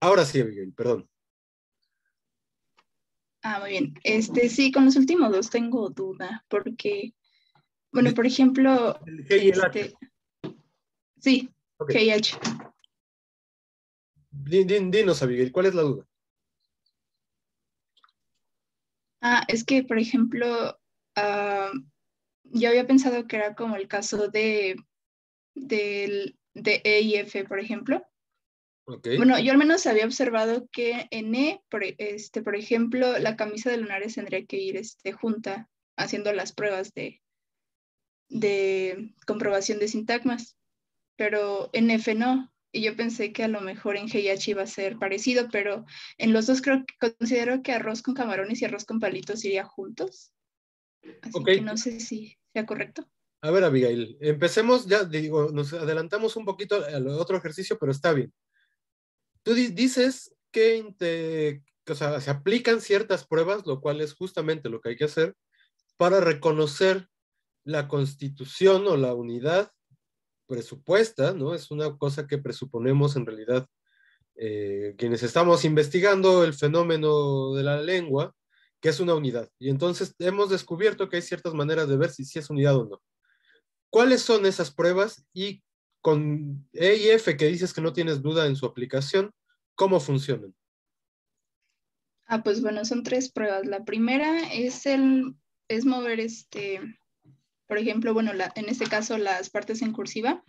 Ahora sí, Abigail, perdón. Muy bien. Sí, con los últimos dos tengo duda, porque, bueno, por ejemplo, El G y el H. Sí, Ok. KH. Dinos, Abigail, ¿cuál es la duda? Es que, por ejemplo, ah, yo había pensado que era como el caso de E y F, por ejemplo. Ok. Bueno, yo al menos había observado que en E, por ejemplo, la camisa de lunares tendría que ir junta haciendo las pruebas de comprobación de sintagmas, pero en F no. Y yo pensé que a lo mejor en G y H iba a ser parecido, pero en los dos considero que arroz con camarones y arroz con palitos iría juntos. Así Ok. que no sé si sea correcto. A ver, Abigail, empecemos, ya digo, nos adelantamos un poquito al otro ejercicio, pero está bien. Tú dices que, o sea, se aplican ciertas pruebas, lo cual es justamente lo que hay que hacer para reconocer la constitución o la unidad presupuesta, ¿no? Es una cosa que presuponemos en realidad quienes estamos investigando el fenómeno de la lengua, que es una unidad. Y entonces hemos descubierto que hay ciertas maneras de ver si es unidad o no. ¿Cuáles son esas pruebas? Y con E y F, que dices que no tienes duda en su aplicación, ¿cómo funcionan? Pues bueno, son tres pruebas. La primera es mover por ejemplo, bueno, en este caso las partes en cursiva,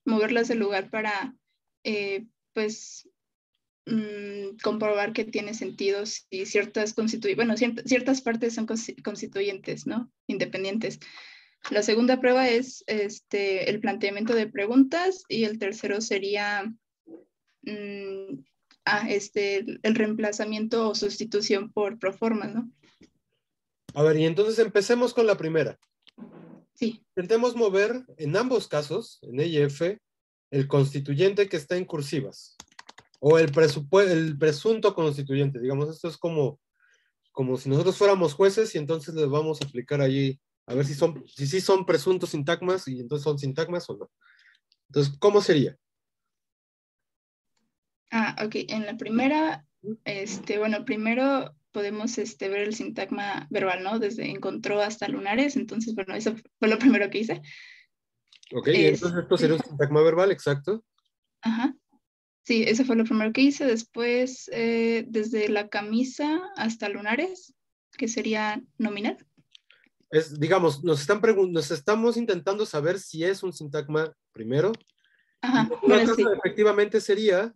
moverlas del lugar para, pues, comprobar que tiene sentido si ciertas partes son constituyentes, ¿no? Independientes. La segunda prueba es el planteamiento de preguntas y el tercero sería el reemplazamiento o sustitución por proformas, ¿no? A ver, y entonces empecemos con la primera. Sí. Intentemos mover en ambos casos, en E y F, el constituyente que está en cursivas, o el presunto constituyente. Digamos, esto es como si nosotros fuéramos jueces y entonces les vamos a aplicar allí a ver si sí son presuntos sintagmas y entonces son sintagmas o no. Entonces, ¿cómo sería? Ok. En la primera, bueno, primero podemos ver el sintagma verbal, ¿no? Desde encontró hasta lunares. Entonces, bueno, eso fue lo primero que hice. Ok, y entonces esto sería un sintagma verbal, exacto. Ajá. Sí, eso fue lo primero que hice. Después, desde la camisa hasta lunares, que sería nominal. Digamos, nos estamos intentando saber si es un sintagma primero. Y Ajá, en todo bueno, caso, sí. efectivamente sería,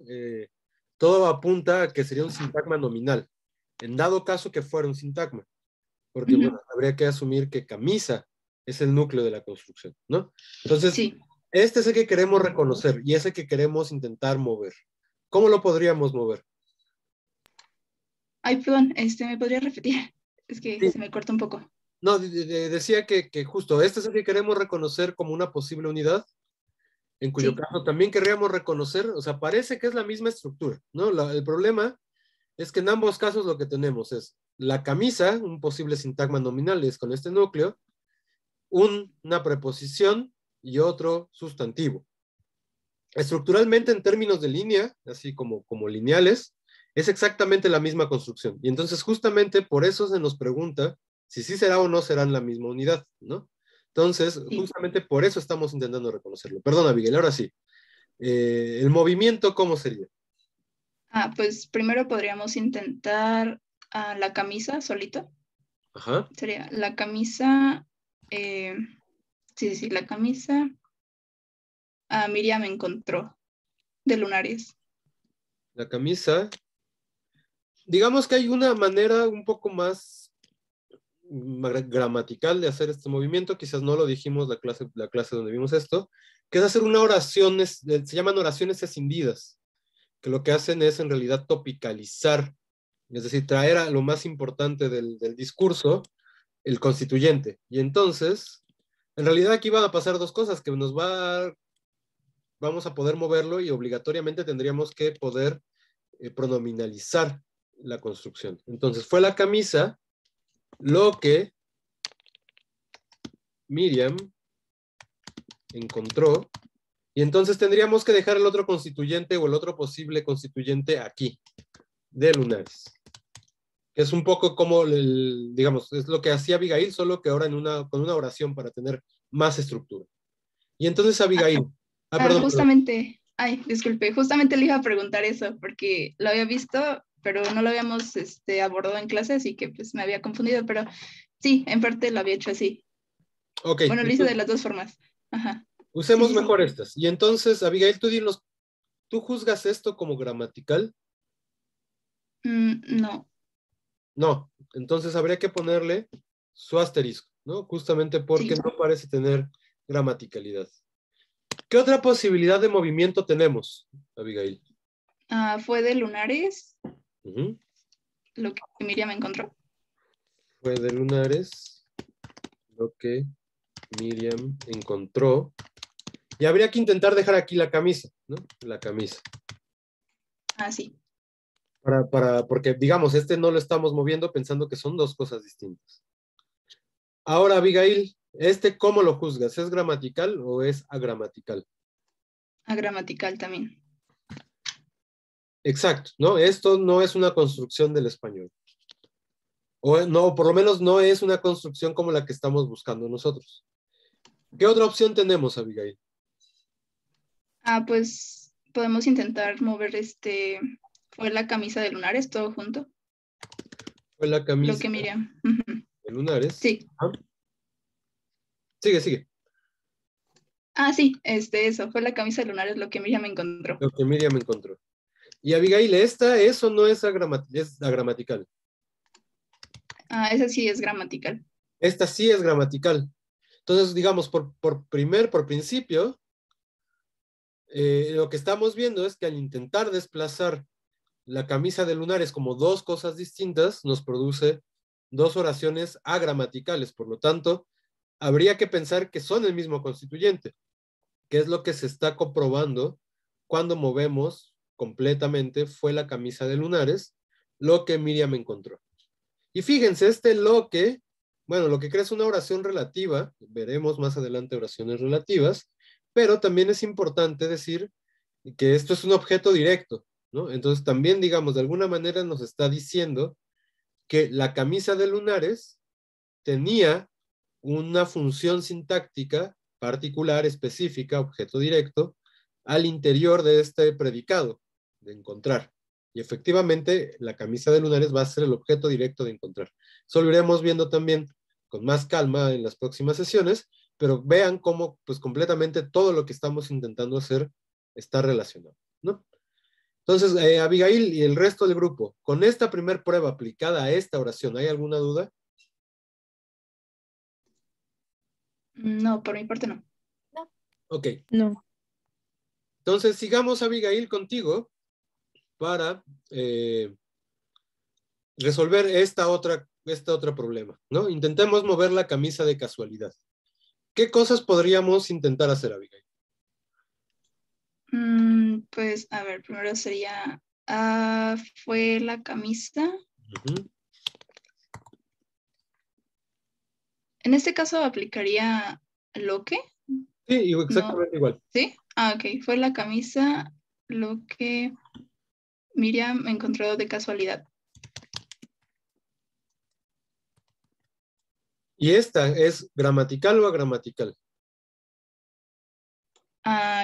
todo apunta a que sería un sintagma nominal, en dado caso que fuera un sintagma, porque Ujú. bueno, habría que asumir que camisa es el núcleo de la construcción, ¿no? Entonces, Sí. este es el que queremos reconocer y ese que queremos intentar mover. ¿Cómo lo podríamos mover? Ay, perdón, ¿me podría repetir? Es que Sí. se me corta un poco. No, decía que justo este es el que queremos reconocer como una posible unidad, en cuyo Sí. caso también querríamos reconocer, o sea, parece que es la misma estructura, ¿no? El problema es que en ambos casos lo que tenemos es la camisa, un posible sintagma nominal es con este núcleo, una preposición y otro sustantivo. Estructuralmente, en términos de línea, así como lineales, es exactamente la misma construcción. Y entonces, justamente por eso se nos pregunta si sí será o no serán la misma unidad, ¿no? Entonces, Sí. justamente por eso estamos intentando reconocerlo. Perdona, Miguel, ahora sí. El movimiento, ¿cómo sería? Pues primero podríamos intentar la camisa solito. Ajá. Sería la camisa, eh, sí, sí, la camisa. Miriam encontró de lunares. La camisa. Digamos que hay una manera un poco más gramatical de hacer este movimiento, quizás no lo dijimos la clase donde vimos esto, que es hacer una oración, se llaman oraciones escindidas, que lo que hacen es en realidad topicalizar, es decir, traer a lo más importante del discurso, el constituyente. Y entonces, en realidad aquí van a pasar dos cosas, que vamos a poder moverlo y obligatoriamente tendríamos que poder pronominalizar la construcción. Entonces, fue la camisa lo que Miriam encontró Y entonces tendríamos que dejar el otro constituyente o el otro posible constituyente aquí, de lunares. Es un poco como, digamos, es lo que hacía Abigail, solo que ahora con una oración para tener más estructura. Y entonces Abigail, perdón, justamente, ay, disculpe, justamente le iba a preguntar eso, porque lo había visto, pero no lo habíamos abordado en clase, así que pues me había confundido, pero sí, en parte lo había hecho así. Ok. Bueno, lo hice de las dos formas. Ajá. Usemos Sí. mejor estas. Y entonces, Abigail, ¿tú juzgas esto como gramatical? No. No. Entonces habría que ponerle su asterisco, ¿no? Justamente porque Sí. no parece tener gramaticalidad. ¿Qué otra posibilidad de movimiento tenemos, Abigail? Fue de lunares, Ujú. lo que Miriam encontró. Fue de lunares lo que Miriam encontró. Y habría que intentar dejar aquí la camisa, ¿no? La camisa. Sí. Porque, digamos, no lo estamos moviendo pensando que son dos cosas distintas. Ahora, Abigail, ¿cómo lo juzgas? ¿Es gramatical o es agramatical? Agramatical también. Exacto, ¿no? Esto no es una construcción del español. O no, por lo menos no es una construcción como la que estamos buscando nosotros. ¿Qué otra opción tenemos, Abigail? Pues podemos intentar mover fue la camisa de lunares todo junto. Fue la Lo camisa que Miriam. de lunares. Sí. ¿Ah? Sigue. Sí, eso, fue la camisa de lunares lo que Miriam encontró. Lo que Miriam encontró. Y Abigail, eso no es es agramatical. Esa sí es gramatical. Esta sí es gramatical. Entonces, digamos, por principio, lo que estamos viendo es que al intentar desplazar la camisa de lunares como dos cosas distintas, nos produce dos oraciones agramaticales. Por lo tanto, habría que pensar que son el mismo constituyente, que es lo que se está comprobando cuando movemos completamente fue la camisa de lunares, lo que Miriam encontró. Y fíjense, lo que crea es una oración relativa, veremos más adelante oraciones relativas, pero también es importante decir que esto es un objeto directo, ¿no? Entonces también, digamos, de alguna manera nos está diciendo que la camisa de lunares tenía una función sintáctica particular, específica, objeto directo, al interior de este predicado, de encontrar. Y efectivamente, la camisa de lunares va a ser el objeto directo de encontrar. Eso lo iremos viendo también con más calma en las próximas sesiones, pero vean cómo, pues, completamente todo lo que estamos intentando hacer está relacionado, ¿no? Entonces, Abigail y el resto del grupo, con esta primer prueba aplicada a esta oración, ¿hay alguna duda? No, por mi parte no. Ok. No. Entonces, sigamos, Abigail, contigo para resolver este otro problema, ¿no? Intentemos mover la camisa de casualidad. ¿Qué cosas podríamos intentar hacer, Abigail? Pues, a ver, primero sería, fue la camisa. Ujú. En este caso aplicaría lo que, Sí, ¿no? exactamente igual. ¿Sí? Ok, fue la camisa lo que Miriam encontró de casualidad. ¿Y esta es gramatical o agramatical?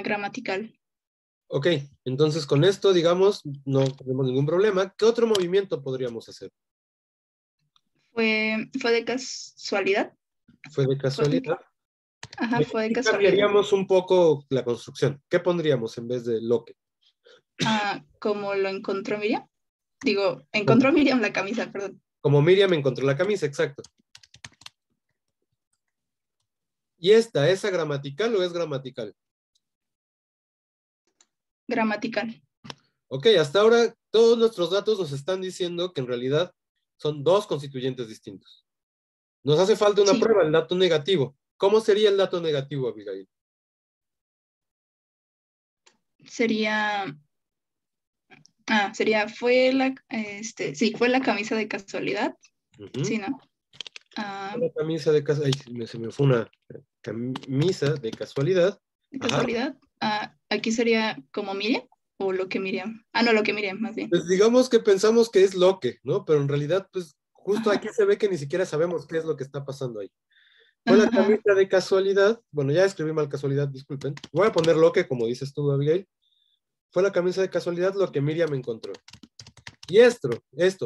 Gramatical. Ok, entonces con esto, digamos, no tenemos ningún problema. ¿Qué otro movimiento podríamos hacer? Fue de casualidad. Fue de casualidad. Fue de Y casualidad. cambiaríamos un poco la construcción. ¿Qué pondríamos en vez de lo que? Como lo encontró Miriam. Digo, encontró Miriam la camisa, perdón. Como Miriam encontró la camisa, exacto. ¿Y esta es agramatical o es gramatical? Gramatical. Ok, hasta ahora todos nuestros datos nos están diciendo que en realidad son dos constituyentes distintos. Nos hace falta una Sí. prueba, el dato negativo. ¿Cómo sería el dato negativo, Abigail? Sería, fue la camisa de casualidad. Ujú. Sí, ¿no? La camisa de casualidad. Se me fue una camisa de casualidad. De casualidad. Aquí sería como Miriam o lo que Miriam. No, lo que Miriam, más bien. Pues digamos que pensamos que es lo que, ¿no? Pero en realidad, pues justo Ajá. aquí se ve que ni siquiera sabemos qué es lo que está pasando ahí. Fue la Ajá. camisa de casualidad, bueno, ya escribí mal casualidad, disculpen. Voy a poner lo que, como dices tú, Abigail. Fue la camisa de casualidad lo que Miriam encontró. Y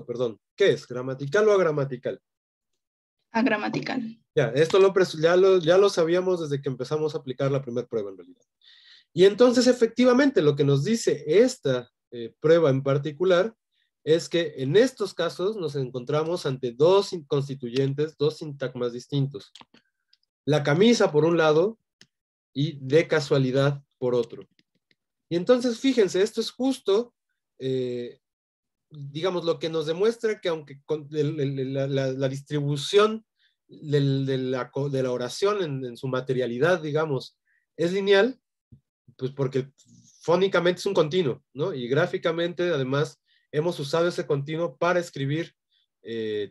perdón, ¿qué es? ¿Gramatical o agramatical? Agramatical. Ya, ya lo sabíamos desde que empezamos a aplicar la primera prueba en realidad. Y entonces, efectivamente, lo que nos dice esta prueba en particular es que en estos casos nos encontramos ante dos constituyentes, dos sintagmas distintos. La camisa por un lado y de casualidad por otro. Y entonces, fíjense, esto es justo, digamos, lo que nos demuestra que aunque la distribución de la oración en su materialidad, digamos, es lineal, pues porque fónicamente es un continuo, ¿no? Y gráficamente, además, hemos usado ese continuo para escribir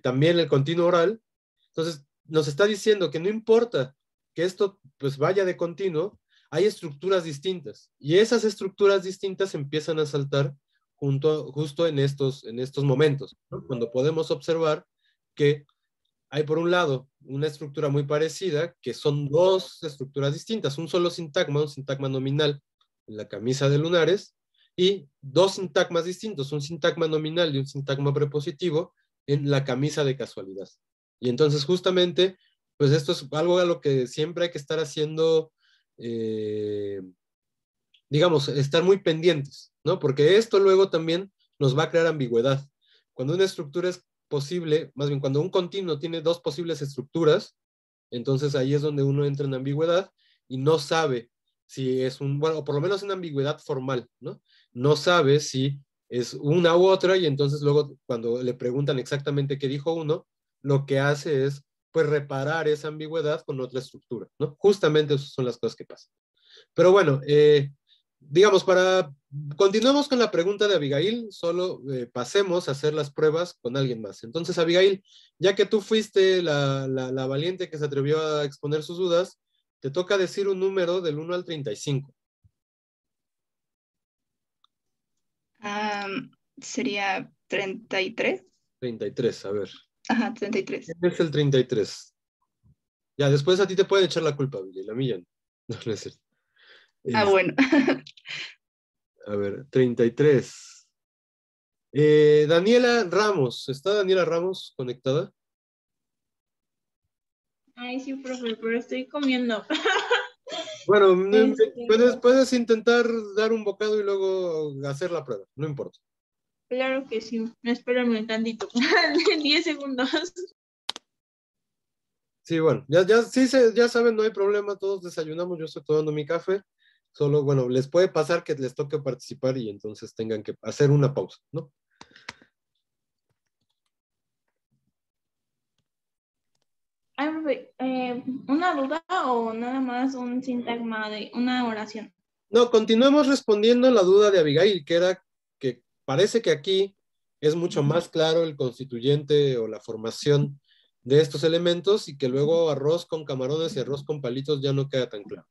también el continuo oral. Entonces, nos está diciendo que no importa que esto pues vaya de continuo, hay estructuras distintas. Y esas estructuras distintas empiezan a saltar justo en estos momentos, ¿no? Cuando podemos observar que hay por un lado una estructura muy parecida, que son dos estructuras distintas, un sintagma nominal en la camisa de lunares, y dos sintagmas distintos, un sintagma nominal y un sintagma prepositivo en la camisa de casualidad. Y entonces justamente, pues esto es algo a lo que siempre hay que estar haciendo, digamos, estar muy pendientes, ¿no? Porque esto luego también nos va a crear ambigüedad. Cuando una estructura es posible, más bien cuando un continuo tiene dos posibles estructuras, entonces ahí es donde uno entra en ambigüedad y no sabe si es bueno, o por lo menos en ambigüedad formal, ¿no? No sabe si es una u otra y entonces luego cuando le preguntan exactamente qué dijo uno, lo que hace es pues reparar esa ambigüedad con otra estructura, ¿no? Justamente esas son las cosas que pasan. Pero bueno, digamos, continuamos con la pregunta de Abigail, solo pasemos a hacer las pruebas con alguien más. Entonces, Abigail, ya que tú fuiste la valiente que se atrevió a exponer sus dudas, te toca decir un número del 1 al 35. Sería 33. 33, a ver. Ajá, 33. ¿Quién es el 33? Ya, después a ti te pueden echar la culpa, Abigail, a mí ya no. No, no es cierto. Bueno. A ver, 33. Daniela Ramos, ¿está Daniela Ramos conectada? Ay, sí, profe, pero estoy comiendo. Bueno, Este, puedes intentar dar un bocado y luego hacer la prueba, no importa. claro que sí. Espérame un tantito. 10 segundos. Sí, bueno, sí, ya saben, no hay problema, todos desayunamos, yo estoy tomando mi café, solo, bueno, les puede pasar que les toque participar y entonces tengan que hacer una pausa, ¿no? Ay, profe, ¿una duda o nada más un sintagma de una oración? No, continuemos respondiendo la duda de Abigail, que era que parece que aquí es mucho más claro el constituyente o la formación de estos elementos y que luego arroz con camarones y arroz con palitos ya no queda tan claro.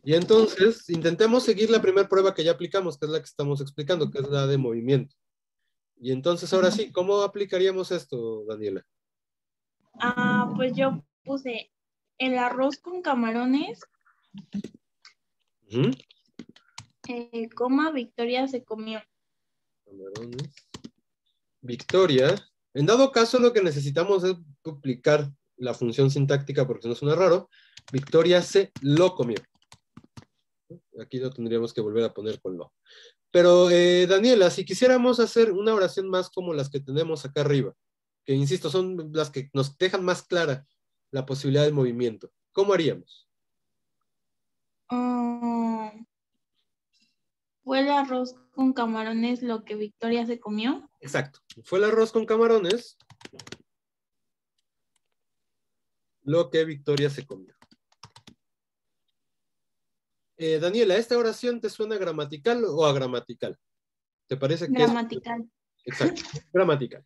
Y entonces intentemos seguir la primera prueba que ya aplicamos, que es la que estamos explicando, que es la de movimiento. Y entonces ahora sí, ¿cómo aplicaríamos esto, Daniela? Pues yo puse el arroz con camarones, Ujú. coma, Victoria se comió. Camarones. Victoria. En dado caso, lo que necesitamos es duplicar la función sintáctica porque no suena raro. Victoria se lo comió. Aquí lo tendríamos que volver a poner con lo. Pero, Daniela, si quisiéramos hacer una oración más como las que tenemos acá arriba, que insisto, son las que nos dejan más clara la posibilidad del movimiento, ¿cómo haríamos? Ah, ¿Fue el arroz con camarones lo que Victoria se comió? Exacto. Fue el arroz con camarones lo que Victoria se comió. Daniela, ¿esta oración te suena gramatical o agramatical? ¿Te parece que es? Gramatical. Exacto, gramatical.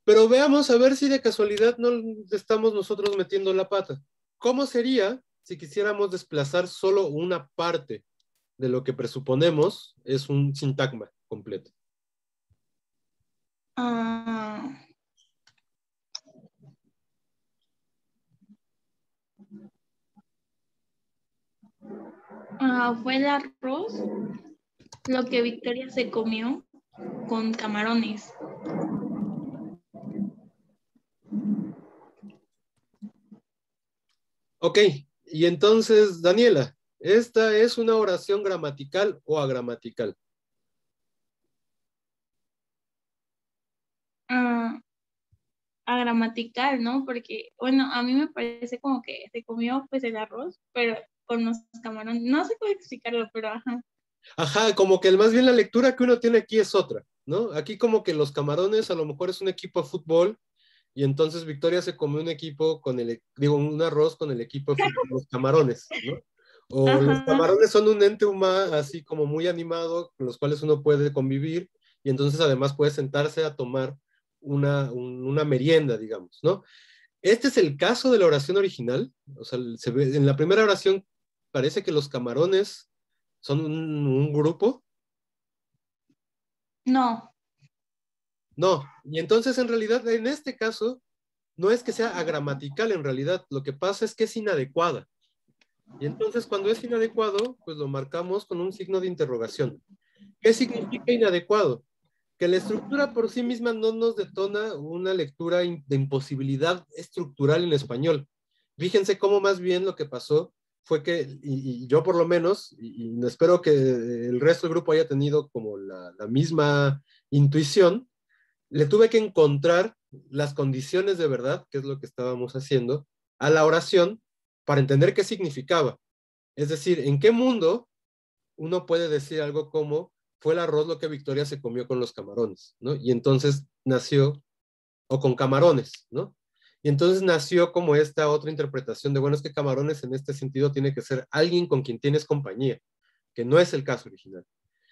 Pero veamos a ver si de casualidad no estamos nosotros metiendo la pata. ¿Cómo sería si quisiéramos desplazar solo una parte de lo que presuponemos es un sintagma completo? Ah, fue el arroz lo que Victoria se comió con camarones. Ok, y entonces, Daniela, ¿esta es una oración gramatical o agramatical? Ah, agramatical, ¿no? Porque, bueno, a mí me parece como que se comió pues el arroz, pero con los camarones. No sé cómo explicarlo, pero ajá. Ajá, como que más bien la lectura que uno tiene aquí es otra, ¿no? Aquí como que los camarones a lo mejor es un equipo de fútbol y entonces Victoria se comió un equipo con un arroz con el equipo de fútbol, los camarones, ¿no? O los Ajá. camarones son un ente humano así como muy animado, con los cuales uno puede convivir y entonces además puede sentarse a tomar una merienda, digamos, ¿no? Este es el caso de la oración original, o sea, se ve, en la primera oración parece que los camarones son un grupo. No, No, y entonces en realidad en este caso no es que sea agramatical en realidad, lo que pasa es que es inadecuada. Y entonces cuando es inadecuado, pues lo marcamos con un signo de interrogación. ¿Qué significa inadecuado? Que la estructura por sí misma no nos detona una lectura de imposibilidad estructural en español. Fíjense cómo más bien lo que pasó fue que, y yo por lo menos, y espero que el resto del grupo haya tenido como la misma intuición, le tuve que encontrar las condiciones de verdad, que es lo que estábamos haciendo, a la oración para entender qué significaba. Es decir, en qué mundo uno puede decir algo como fue el arroz lo que Victoria se comió con los camarones, ¿no? Y entonces nació, o con camarones, ¿no? Y entonces nació como esta otra interpretación de, bueno, es que camarones en este sentido tiene que ser alguien con quien tienes compañía, que no es el caso original.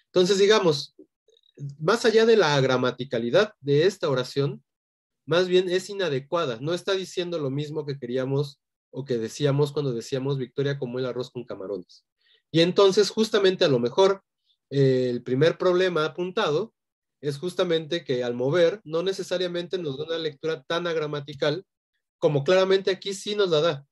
Entonces, digamos, más allá de la gramaticalidad de esta oración, más bien es inadecuada, no está diciendo lo mismo que queríamos o que decíamos cuando decíamos Victoria como el arroz con camarones. Y entonces, justamente a lo mejor, el primer problema apuntado es justamente que al mover no necesariamente nos da una lectura tan agramatical como claramente aquí sí nos la da,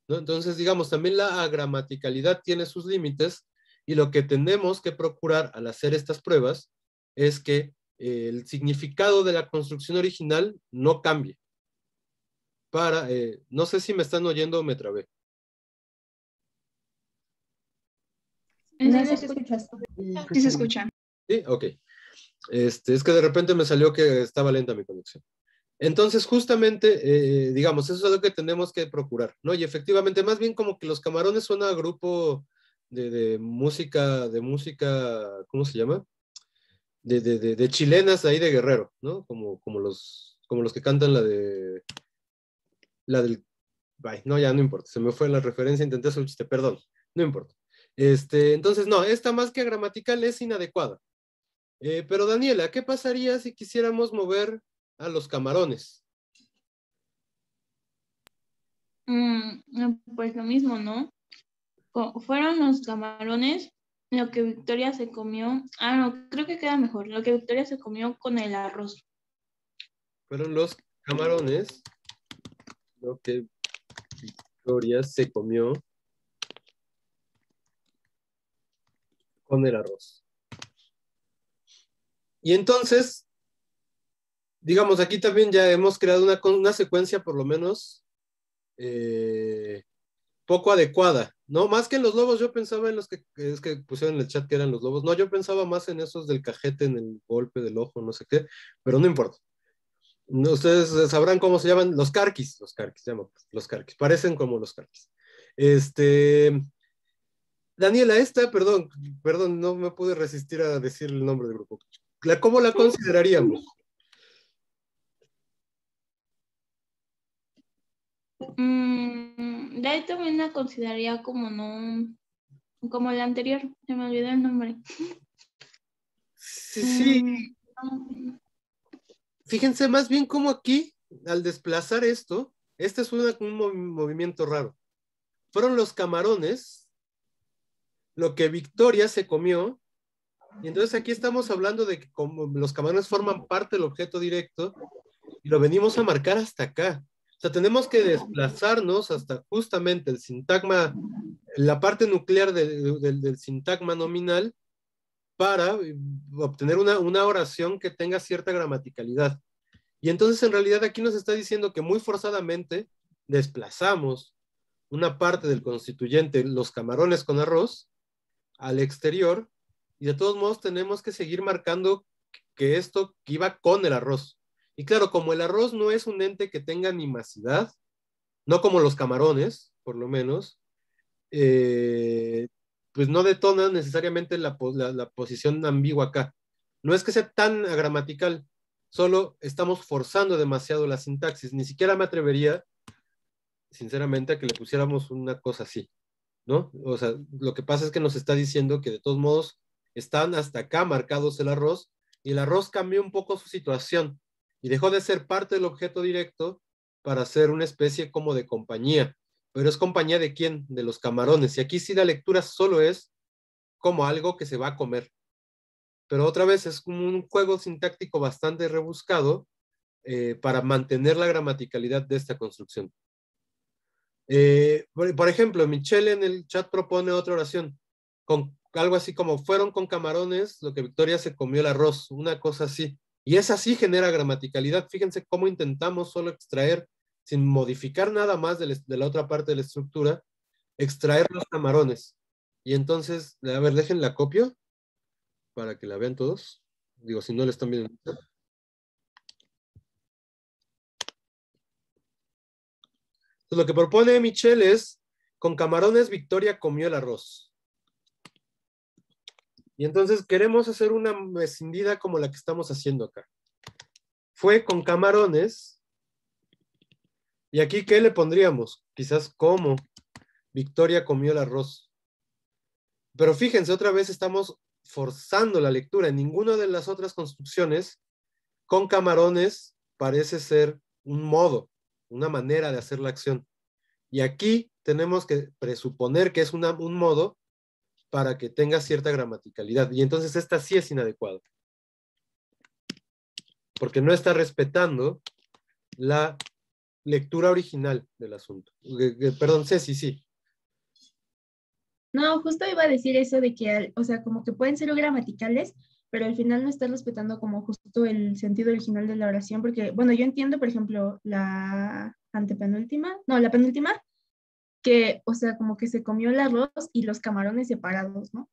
¿no? Entonces, digamos, también la agramaticalidad tiene sus límites y lo que tenemos que procurar al hacer estas pruebas es que el significado de la construcción original no cambie. No sé si me están oyendo o me trabé. ¿en No serio sé qué escucho? escuchas. Sí se escucha. Sí, ok. Es que de repente me salió que estaba lenta mi conexión. Entonces, justamente, digamos, eso es lo que tenemos que procurar, ¿no? Y efectivamente, más bien como que los camarones son a grupo de música, ¿cómo se llama? De chilenas ahí de Guerrero, ¿no? Como los que cantan la del, ay, no, ya no importa, se me fue la referencia, intenté hacer un chiste, perdón, no importa. Entonces, no, esta más que gramatical es inadecuada. Pero Daniela, ¿qué pasaría si quisiéramos mover a los camarones? Pues lo mismo, ¿no? Fueron los camarones lo que Victoria se comió. No, creo que queda mejor. Lo que Victoria se comió con el arroz. Fueron los camarones lo que Victoria se comió con el arroz. Y entonces, digamos, aquí también ya hemos creado una secuencia por lo menos poco adecuada, ¿no? Más que en los lobos, yo pensaba en los es que pusieron en el chat que eran los lobos. No, yo pensaba más en esos del cajete, en el golpe del ojo, no sé qué, pero no importa. No, ustedes sabrán cómo se llaman los carquis, llaman los carquis, parecen como los carquis. Este, Daniela, perdón, no me pude resistir a decir el nombre del grupo. ¿Cómo la consideraríamos? De ahí también la consideraría como no, como la anterior. Se me olvidó el nombre. Sí, sí, Mm, um, fíjense más bien como aquí, al desplazar esto, este es un movimiento raro. fueron los camarones lo que Victoria se comió. Y entonces aquí estamos hablando de que como los camarones forman parte del objeto directo y lo venimos a marcar hasta acá. O sea, tenemos que desplazarnos hasta justamente el sintagma, la parte nuclear del sintagma nominal para obtener una oración que tenga cierta gramaticalidad. Y entonces en realidad aquí nos está diciendo que muy forzadamente desplazamos una parte del constituyente, los camarones con arroz, al exterior, y de todos modos tenemos que seguir marcando que esto iba con el arroz. Y claro, como el arroz no es un ente que tenga animacidad, no como los camarones, por lo menos, pues no detona necesariamente la posición ambigua acá. No es que sea tan agramatical, solo estamos forzando demasiado la sintaxis. Ni siquiera me atrevería, sinceramente, a que le pusiéramos una cosa así, ¿no? O sea, lo que pasa es que nos está diciendo que de todos modos están hasta acá marcados el arroz y el arroz cambió un poco su situación y dejó de ser parte del objeto directo para ser una especie como de compañía. Pero es compañía de quién? De los camarones. Y aquí sí la lectura solo es como algo que se va a comer. Pero otra vez es como un juego sintáctico bastante rebuscado para mantener la gramaticalidad de esta construcción. Por ejemplo, Michelle en el chat propone otra oración, con algo así como fueron con camarones, lo que Victoria se comió el arroz, una cosa así. Y esa sí genera gramaticalidad. Fíjense cómo intentamos solo extraer, sin modificar nada más de la otra parte de la estructura, extraer los camarones. Y entonces, a ver, dejen la copio para que la vean todos. Digo, si no le están viendo. Entonces, lo que propone Michelle es, con camarones Victoria comió el arroz. Y entonces queremos hacer una escindida como la que estamos haciendo acá. Fue con camarones. ¿Y aquí qué le pondríamos? Quizás como Victoria comió el arroz. Pero fíjense, otra vez estamos forzando la lectura. En ninguna de las otras construcciones, con camarones parece ser un modo, una manera de hacer la acción. Y aquí tenemos que presuponer que es un modo para que tenga cierta gramaticalidad. Y entonces esta sí es inadecuada. Porque no está respetando la lectura original del asunto. Perdón, Ceci, sí. No, justo iba a decir eso de que, o sea, como que pueden ser gramaticales, pero al final no están respetando como justo el sentido original de la oración, porque, bueno, yo entiendo, por ejemplo, la antepenúltima, no, la penúltima, que, o sea, como que se comió el arroz y los camarones separados, ¿no?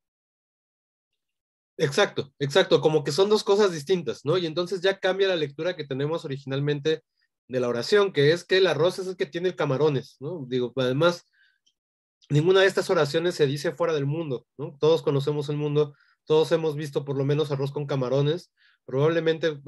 Exacto, exacto, como que son dos cosas distintas, ¿no? Y entonces ya cambia la lectura que tenemos originalmente de la oración, que es que el arroz es el que tiene camarones, ¿no? Digo, además, ninguna de estas oraciones se dice fuera del mundo, ¿no? Todos conocemos el mundo, todos hemos visto por lo menos arroz con camarones, probablemente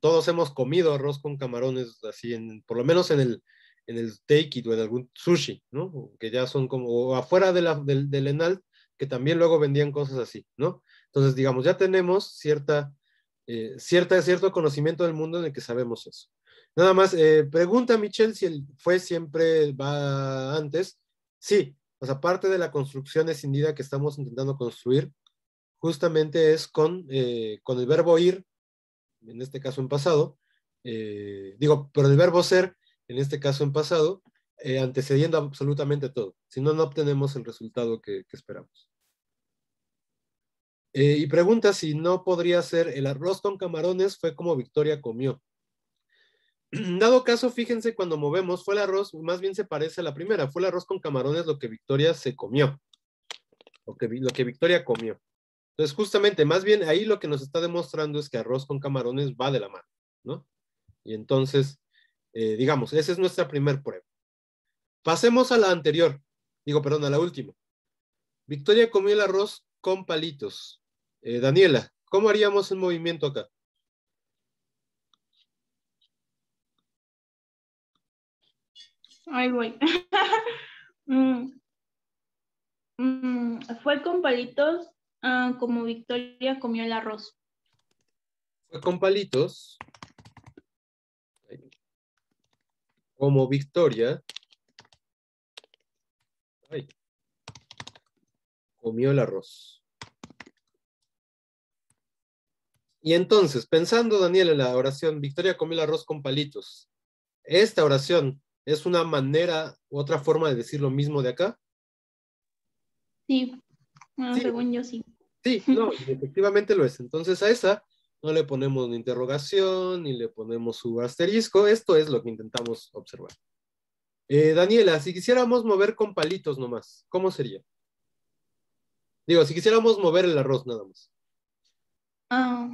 todos hemos comido arroz con camarones, así, por lo menos en el take it o en algún sushi, ¿no? Que ya son como, o afuera del Enal, que también luego vendían cosas así, ¿no? Entonces, digamos, ya tenemos cierto conocimiento del mundo en el que sabemos eso. Nada más, pregunta Michelle si el fue siempre va antes. Sí, o sea, parte de la construcción escindida que estamos intentando construir justamente es con el verbo ir, en este caso en pasado, pero el verbo ser, en este caso en pasado, antecediendo absolutamente todo. Si no, no obtenemos el resultado que esperamos. Y pregunta si no podría ser el arroz con camarones fue como Victoria comió. Dado caso, fíjense cuando movemos, fue el arroz, más bien se parece a la primera, fue el arroz con camarones lo que Victoria se comió, lo que Victoria comió. Entonces, justamente, más bien ahí lo que nos está demostrando es que arroz con camarones va de la mano, ¿no? Y entonces, digamos, esa es nuestra primer prueba. Pasemos a la anterior, perdón, a la última. Victoria comió el arroz con palitos. Daniela, ¿cómo haríamos el movimiento acá? Ahí voy. Fue con palitos como Victoria comió el arroz. Fue con palitos, como Victoria Ay, comió el arroz. Y entonces, pensando, Daniel, en la oración, Victoria comió el arroz con palitos. ¿Esta oración es una manera, otra forma de decir lo mismo de acá? Sí, bueno, Sí, según yo sí. sí, no, y efectivamente lo es. Entonces a esa no le ponemos una interrogación, ni le ponemos su asterisco. Esto es lo que intentamos observar. Daniela, si quisiéramos mover con palitos nomás, ¿cómo sería? Digo, si quisiéramos mover el arroz nada más. Ah,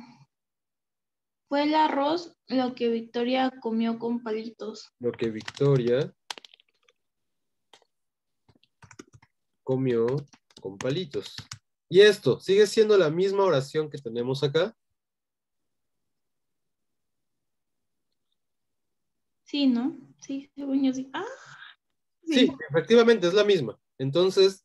fue el arroz lo que Victoria comió con palitos. Lo que Victoria comió con palitos. Y esto, ¿sigue siendo la misma oración que tenemos acá? Sí, ¿no? Sí, según yo sí. Ah, Sí, sí. efectivamente, es la misma. Entonces,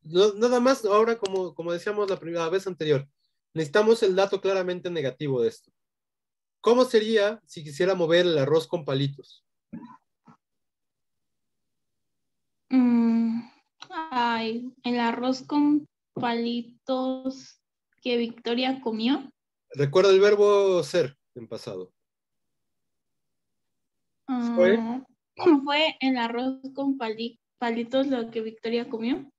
nada más ahora, como decíamos la primera vez anterior, necesitamos el dato claramente negativo de esto. ¿Cómo sería si quisiera mover el arroz con palitos? Mm, ay, el arroz con palitos que Victoria comió. Recuerda el verbo ser en pasado. ¿Fue? Ah, fue el arroz con palitos lo que Victoria comió.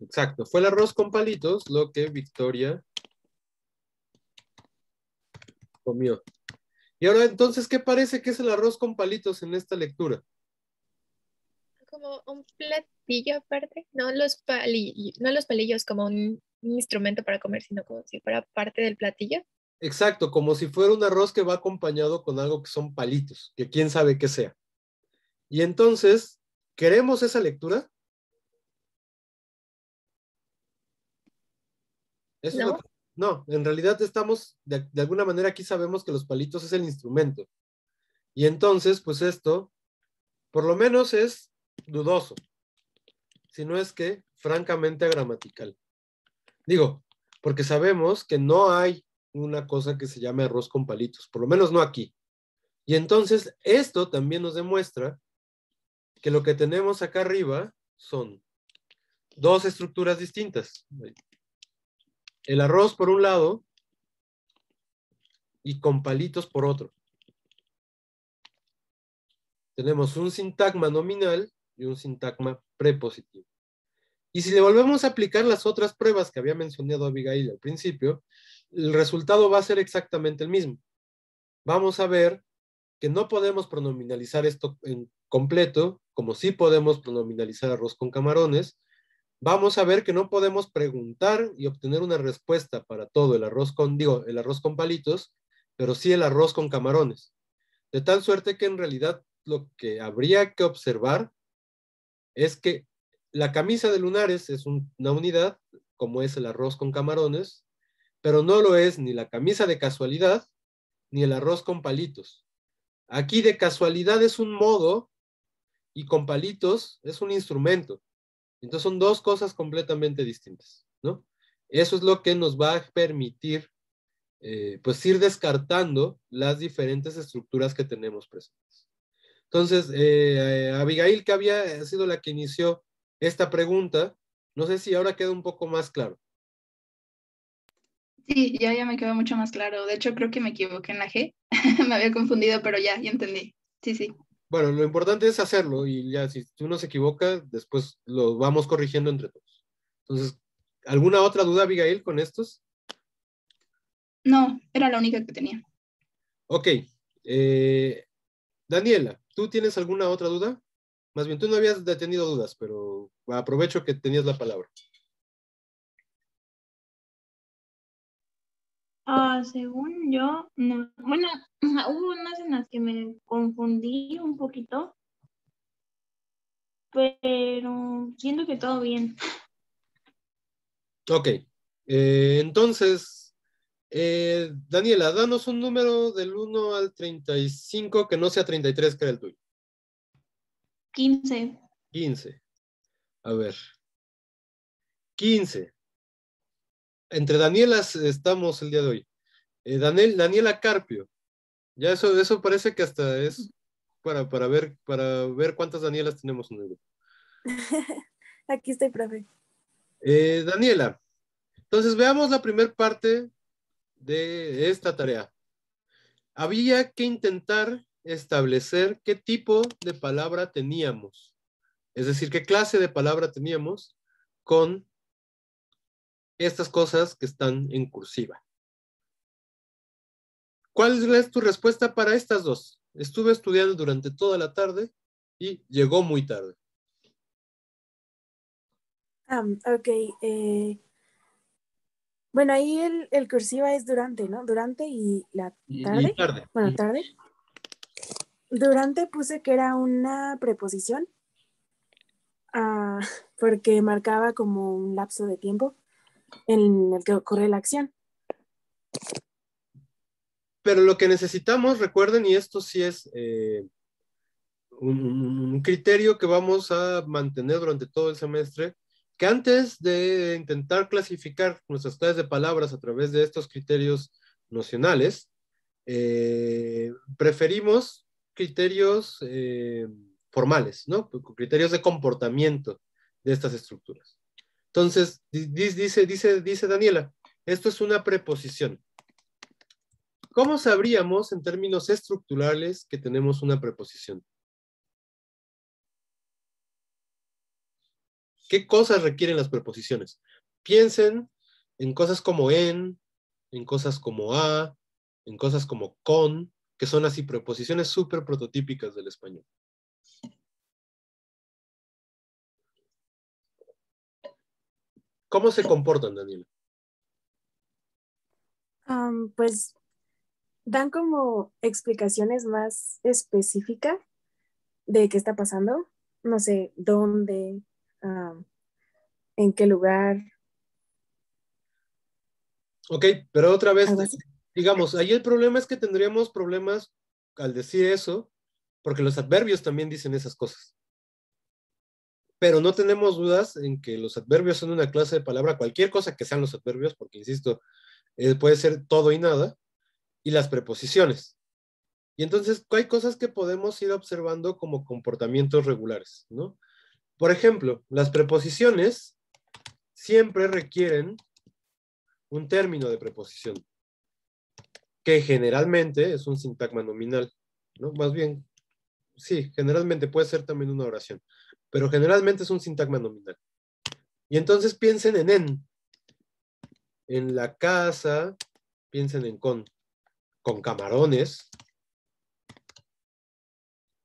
Exacto, fue el arroz con palitos lo que Victoria comió. Y ahora entonces, ¿qué parece que es el arroz con palitos en esta lectura? Como un platillo aparte, no los palillos como un instrumento para comer, sino como si fuera parte del platillo. Exacto, como si fuera un arroz que va acompañado con algo que son palitos, que quién sabe qué sea. Y entonces, ¿queremos esa lectura? Eso es lo ¿No? que... No, en realidad estamos, de alguna manera aquí sabemos que los palitos es el instrumento. Y entonces, pues esto, por lo menos es dudoso, si no es que francamente gramatical. Digo, porque sabemos que no hay una cosa que se llame arroz con palitos, por lo menos no aquí. Y entonces, esto también nos demuestra que lo que tenemos acá arriba son dos estructuras distintas. El arroz por un lado y con palitos por otro. Tenemos un sintagma nominal y un sintagma prepositivo. Y si le volvemos a aplicar las otras pruebas que había mencionado Abigail al principio, el resultado va a ser exactamente el mismo. Vamos a ver que no podemos pronominalizar esto en completo, como sí podemos pronominalizar arroz con camarones. Vamos a ver que no podemos preguntar y obtener una respuesta para todo el arroz el arroz con palitos, pero sí el arroz con camarones. De tal suerte que en realidad lo que habría que observar es que la camisa de lunares es una unidad, como es el arroz con camarones, pero no lo es ni la camisa de casualidad, ni el arroz con palitos. Aquí de casualidad es un modo y con palitos es un instrumento. Entonces son dos cosas completamente distintas, ¿no? Eso es lo que nos va a permitir, pues, ir descartando las diferentes estructuras que tenemos presentes. Entonces, Abigail, que había sido la que inició esta pregunta, no sé si ahora queda un poco más claro. Sí, ya me quedó mucho más claro. De hecho, creo que me equivoqué en la G. Me había confundido, pero ya entendí. Sí, sí. Bueno, lo importante es hacerlo y ya si uno se equivoca, después lo vamos corrigiendo entre todos. Entonces, ¿alguna otra duda, Abigail, con estos? No, era la única que tenía. Ok. Daniela, ¿tú tienes alguna otra duda? Más bien, tú no habías tenido dudas, pero aprovecho que tenías la palabra. Ah, según yo, no. Bueno, hubo unas en las que me confundí un poquito, pero siento que todo bien. Ok. Entonces, Daniela, danos un número del 1 al 35 que no sea 33, que era el tuyo. 15. 15. A ver. 15. Entre Danielas estamos el día de hoy. Daniela Carpio. Ya eso parece que hasta es para ver cuántas Danielas tenemos en el grupo. Aquí estoy, profe. Daniela, entonces veamos la primera parte de esta tarea. Había que intentar establecer qué tipo de palabra teníamos. Es decir, qué clase de palabra teníamos con estas cosas que están en cursiva. ¿Cuál es tu respuesta para estas dos? Estuve estudiando durante toda la tarde y llegó muy tarde. Ok. Bueno, ahí el cursiva es durante, ¿no? Durante y la Y tarde. tarde. Bueno, tarde. Durante puse que era una preposición, porque marcaba como un lapso de tiempo en el que ocurre la acción. Pero lo que necesitamos, recuerden, y esto sí es un criterio que vamos a mantener durante todo el semestre, que antes de intentar clasificar nuestras clases de palabras a través de estos criterios nocionales, preferimos criterios formales, ¿no? Criterios de comportamiento de estas estructuras. Entonces, dice Daniela, esto es una preposición. ¿Cómo sabríamos en términos estructurales que tenemos una preposición? ¿Qué cosas requieren las preposiciones? Piensen en cosas como en cosas como a, en cosas como con, que son así preposiciones súper prototípicas del español. ¿Cómo se comportan, Daniela? Pues dan como explicaciones más específicas de qué está pasando. No sé, dónde, en qué lugar, Ok, pero otra vez, algo así. digamos, ahí el problema es que tendríamos problemas al decir eso, porque los adverbios también dicen esas cosas. Pero no tenemos dudas en que los adverbios son una clase de palabra, cualquier cosa que sean los adverbios, porque insisto, puede ser todo y nada, y las preposiciones. Y entonces hay cosas que podemos ir observando como comportamientos regulares, ¿no? Por ejemplo, las preposiciones siempre requieren un término de preposición, que generalmente es un sintagma nominal, ¿no? Más bien, sí, generalmente puede ser también una oración, pero generalmente es un sintagma nominal. Y entonces piensen en la casa, piensen en con camarones,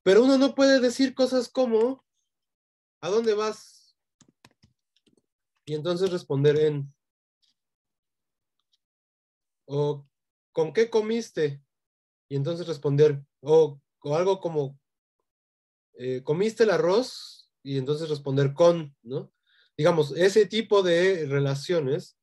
pero uno no puede decir cosas como, ¿a dónde vas? Y entonces responder en, o ¿con qué comiste? Y entonces responder, o algo como, ¿comiste el arroz? Y entonces responder con, ¿no? Digamos, ese tipo de relaciones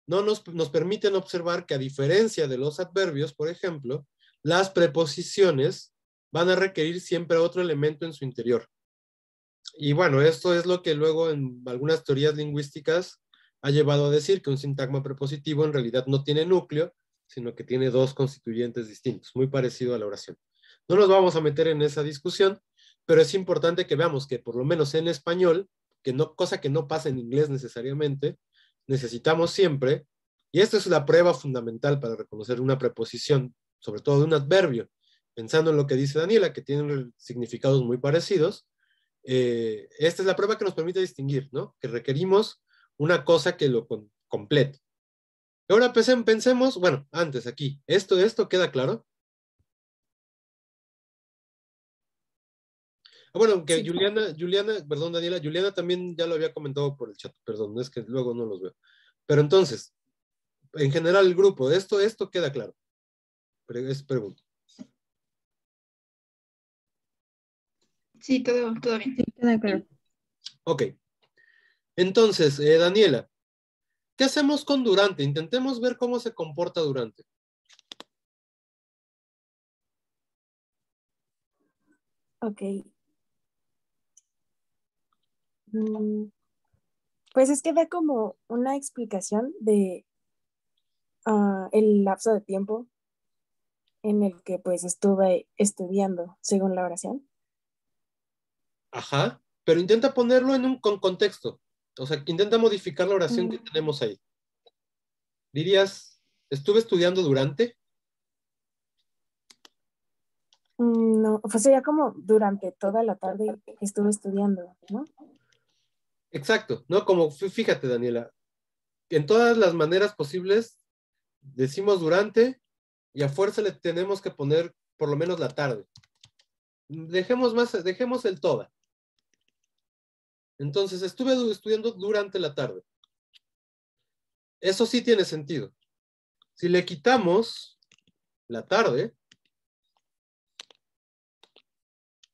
no nos permiten observar que a diferencia de los adverbios, por ejemplo, las preposiciones van a requerir siempre otro elemento en su interior. Y bueno, esto es lo que luego en algunas teorías lingüísticas ha llevado a decir que un sintagma prepositivo en realidad no tiene núcleo, sino que tiene dos constituyentes distintos, muy parecido a la oración. No nos vamos a meter en esa discusión, pero es importante que veamos que por lo menos en español, cosa que no pasa en inglés necesariamente, necesitamos siempre, y esto es la prueba fundamental para reconocer una preposición, sobre todo de un adverbio, pensando en lo que dice Daniela, que tienen significados muy parecidos. Esta es la prueba que nos permite distinguir, ¿no? Que requerimos una cosa que lo complete. Ahora pensemos, bueno, antes aquí, ¿esto queda claro? Bueno, que Sí. perdón, Daniela, Juliana también ya lo había comentado por el chat, perdón, es que luego no los veo. Pero entonces, en general el grupo, esto queda claro. Es pregunta. Sí, todo bien. Sí, queda claro. Ok. Entonces, Daniela, ¿qué hacemos con durante? Intentemos ver cómo se comporta durante. Ok. Pues es que da como una explicación de el lapso de tiempo en el que pues estuve estudiando según la oración. Ajá. pero intenta ponerlo con contexto. O sea, intenta modificar la oración que tenemos ahí. Dirías, estuve estudiando durante. No, pues sería como durante toda la tarde estuve estudiando, ¿no? Exacto, ¿no? Como fíjate, Daniela, en todas las maneras posibles decimos durante y a fuerza le tenemos que poner por lo menos la tarde. Dejemos el toda. Entonces, estuve estudiando durante la tarde. Eso sí tiene sentido. Si le quitamos la tarde,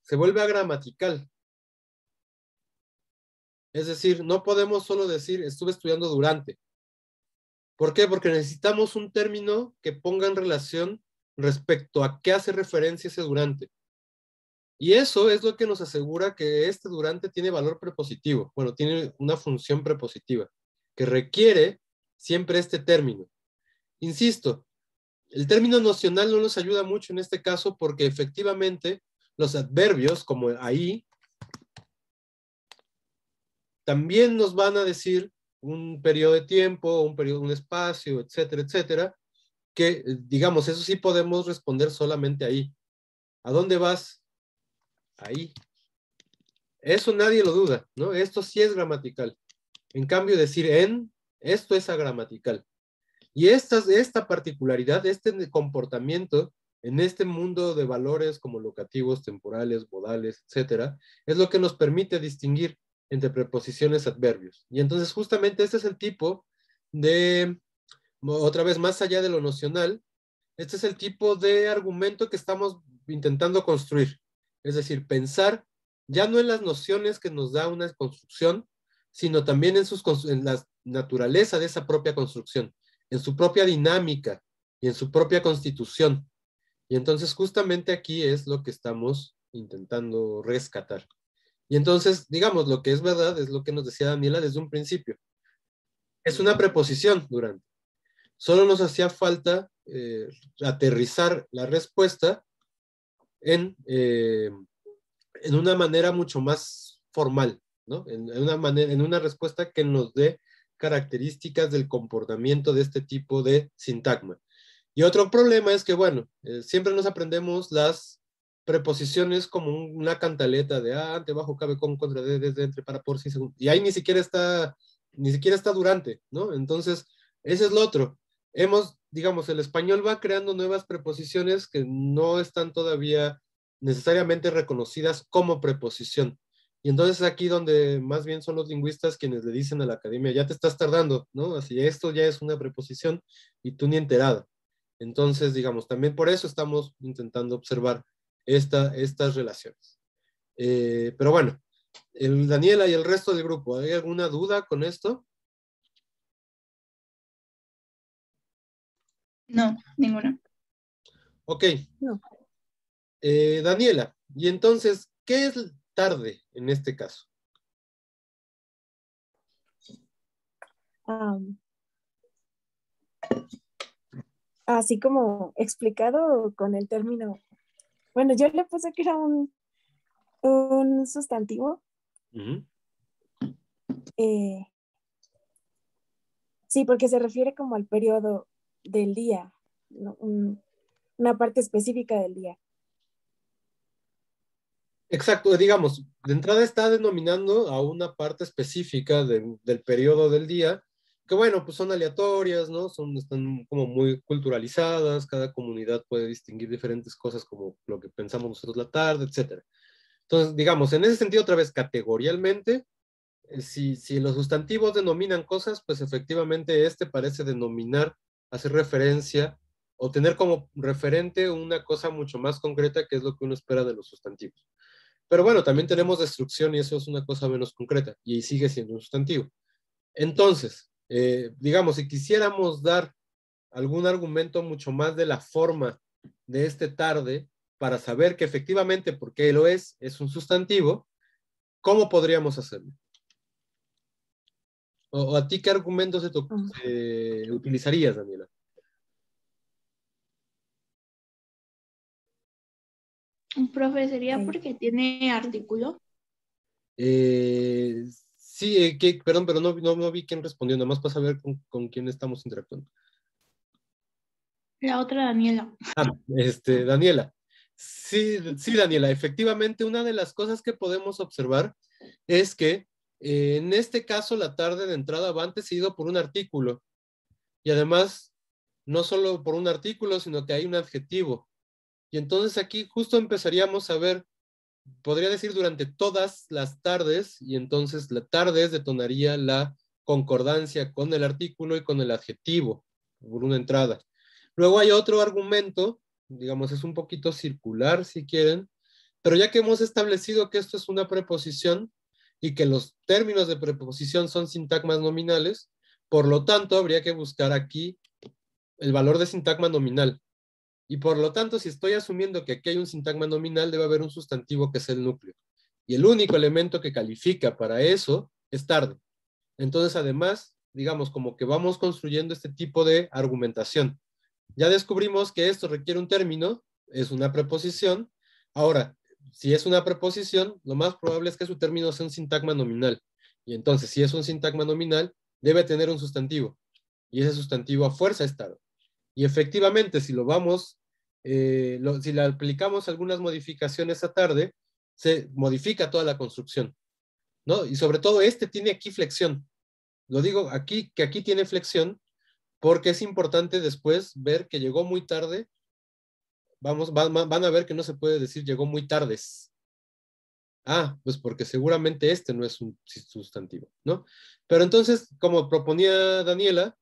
se vuelve agramatical. Es decir, no podemos solo decir estuve estudiando durante. ¿Por qué? Porque necesitamos un término que ponga en relación respecto a qué hace referencia ese durante. Y eso es lo que nos asegura que este durante tiene valor prepositivo. Bueno, tiene una función prepositiva que requiere siempre este término. Insisto, el término nocional no nos ayuda mucho en este caso porque efectivamente los adverbios, como ahí, también nos van a decir un periodo de tiempo, un espacio, etcétera, etcétera, que digamos, eso sí podemos responder solamente ahí. ¿A dónde vas? Ahí. Eso nadie lo duda, ¿no? Esto sí es gramatical. En cambio, decir esto es agramatical. Y esta particularidad, este comportamiento en este mundo de valores como locativos, temporales, modales, etcétera, es lo que nos permite distinguir entre preposiciones, adverbios. Y entonces justamente este es el tipo de, otra vez más allá de lo nocional, este es el tipo de argumento que estamos intentando construir. Es decir, pensar ya no en las nociones que nos da una construcción, sino también en la naturaleza de esa propia construcción, en su propia dinámica y en su propia constitución. Y entonces justamente aquí es lo que estamos intentando rescatar. Y entonces, digamos, lo que es verdad es lo que nos decía Daniela desde un principio. Es una preposición durante. Solo nos hacía falta aterrizar la respuesta en una manera mucho más formal, ¿no? En una respuesta que nos dé características del comportamiento de este tipo de sintagma. Y otro problema es que, bueno, siempre nos aprendemos las preposiciones como una cantaleta de ante, bajo, cabe, con, contra, desde, entre, para, por, sí, según. Y ahí ni siquiera está durante, ¿no? Entonces, ese es lo otro. Digamos, el español va creando nuevas preposiciones que no están todavía necesariamente reconocidas como preposición. Y entonces aquí donde más bien son los lingüistas quienes le dicen a la academia, ya te estás tardando, ¿no? Así, esto ya es una preposición y tú ni enterado. Entonces, digamos, también por eso estamos intentando observar estas relaciones. Pero bueno, Daniela y el resto del grupo, ¿hay alguna duda con esto? No, ninguna. Ok. No. Daniela, y entonces, ¿qué es tarde en este caso? Así como explicado con el término. Bueno, yo le puse que era un sustantivo. Uh-huh. Sí, porque se refiere como al periodo del día, ¿no? Una parte específica del día. Exacto, digamos, de entrada está denominando a una parte específica del periodo del día, que bueno, pues son aleatorias, ¿no? Están como muy culturalizadas, cada comunidad puede distinguir diferentes cosas como lo que pensamos nosotros la tarde, etcétera. Entonces, digamos, en ese sentido, otra vez, categorialmente, si los sustantivos denominan cosas, pues efectivamente este parece denominar, hacer referencia o tener como referente una cosa mucho más concreta que es lo que uno espera de los sustantivos. Pero bueno, también tenemos destrucción y eso es una cosa menos concreta y sigue siendo un sustantivo. Entonces, digamos, si quisiéramos dar algún argumento mucho más de la forma de este tarde para saber que efectivamente, porque lo es un sustantivo, ¿cómo podríamos hacerlo? ¿O a ti qué argumentos utilizarías, Daniela? Profe, ¿sería porque tiene artículo? Sí, perdón, pero no vi quién respondió, nada más para saber con quién estamos interactuando. La otra Daniela. Daniela. Sí, Daniela, efectivamente una de las cosas que podemos observar es que en este caso la tarde de entrada va antecedido por un artículo y además no solo por un artículo, sino que hay un adjetivo. Y entonces aquí justo empezaríamos a ver, podría decir durante todas las tardes, y entonces la tarde detonaría la concordancia con el artículo y con el adjetivo por una entrada. Luego hay otro argumento, digamos, es un poquito circular si quieren, pero ya que hemos establecido que esto es una preposición y que los términos de preposición son sintagmas nominales, por lo tanto habría que buscar aquí el valor de sintagma nominal. Y por lo tanto, si estoy asumiendo que aquí hay un sintagma nominal, debe haber un sustantivo que es el núcleo. Y el único elemento que califica para eso es tarde. Entonces, además, digamos, como que vamos construyendo este tipo de argumentación. Ya descubrimos que esto requiere un término, es una preposición. Ahora, si es una preposición, lo más probable es que su término sea un sintagma nominal. Y entonces, si es un sintagma nominal, debe tener un sustantivo. Y ese sustantivo a fuerza es tarde. Y efectivamente, si lo vamos, si le aplicamos algunas modificaciones a tarde, se modifica toda la construcción, ¿no? Y sobre todo tiene aquí flexión. Lo digo aquí, que aquí tiene flexión, porque es importante después ver que llegó muy tarde. Van a ver que no se puede decir llegó muy tardes. Pues porque seguramente no es un sustantivo, ¿no? Pero entonces, como proponía Daniela,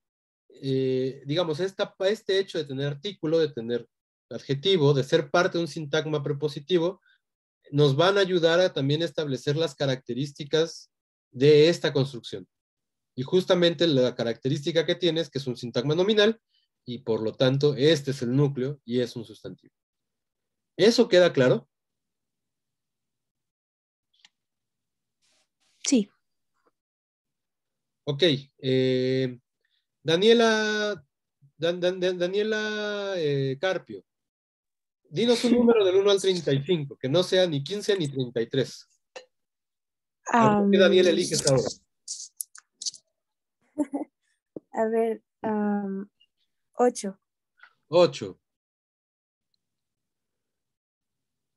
digamos, este hecho de tener artículo, de tener adjetivo, de ser parte de un sintagma prepositivo, nos van a ayudar a también establecer las características de esta construcción. Y justamente la característica que tiene es que es un sintagma nominal y por lo tanto este es el núcleo y es un sustantivo. ¿Eso queda claro? Sí. Ok. Daniela Carpio, dinos un número del 1 al 35, que no sea ni 15 ni 33. A ver qué Daniela eliges ahora. A ver, 8. 8.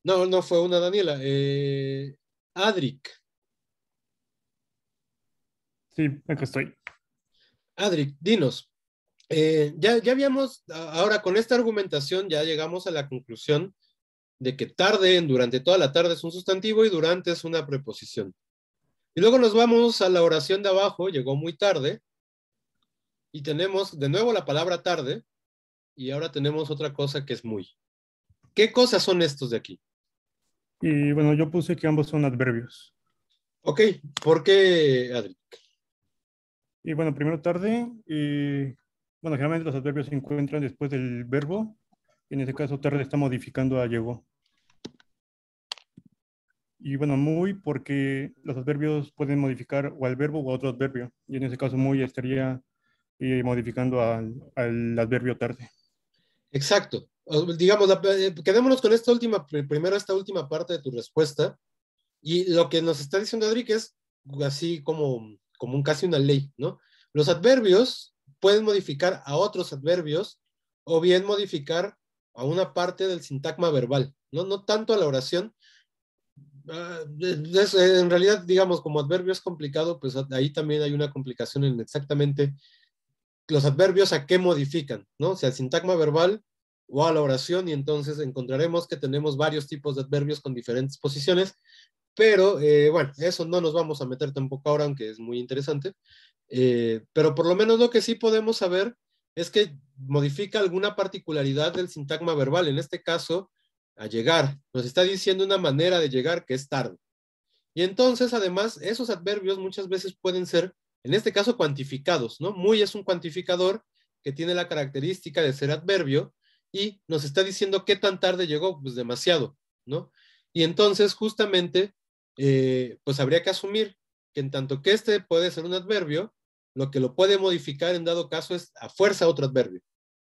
No fue una Daniela. Adric. Sí, acá estoy. Adric, dinos. Ya habíamos, ahora con esta argumentación ya llegamos a la conclusión de que tarde, durante toda la tarde es un sustantivo y durante es una preposición. Y luego nos vamos a la oración de abajo, llegó muy tarde, y tenemos de nuevo la palabra tarde, y ahora tenemos otra cosa que es muy. ¿Qué cosas son estos de aquí? Y bueno, yo puse que ambos son adverbios. Ok, ¿por qué, Adri? Y bueno, primero tarde, bueno, generalmente los adverbios se encuentran después del verbo. En este caso, tarde está modificando a llegó. Y bueno, muy porque los adverbios pueden modificar o al verbo o a otro adverbio. Y en ese caso, muy estaría modificando al adverbio tarde. Exacto. Digamos, quedémonos con primero esta última parte de tu respuesta. Y lo que nos está diciendo Adri que es así como casi una ley, ¿no? Los adverbios pueden modificar a otros adverbios o bien modificar a una parte del sintagma verbal, ¿no? No tanto a la oración. En realidad, digamos, como adverbio es complicado, pues ahí también hay una complicación en exactamente los adverbios a qué modifican, ¿no? O sea, al sintagma verbal o a la oración, y entonces encontraremos que tenemos varios tipos de adverbios con diferentes posiciones, pero bueno, eso no nos vamos a meter tampoco ahora, aunque es muy interesante, pero por lo menos lo que sí podemos saber es que modifica alguna particularidad del sintagma verbal, en este caso, a llegar, nos está diciendo una manera de llegar que es tarde. Y entonces, además, esos adverbios muchas veces pueden ser, en este caso, cuantificados, ¿no? Muy es un cuantificador que tiene la característica de ser adverbio y nos está diciendo qué tan tarde llegó, pues demasiado, ¿no? Y entonces, justamente, pues habría que asumir que en tanto que puede ser un adverbio, lo que lo puede modificar en dado caso es a fuerza otro adverbio.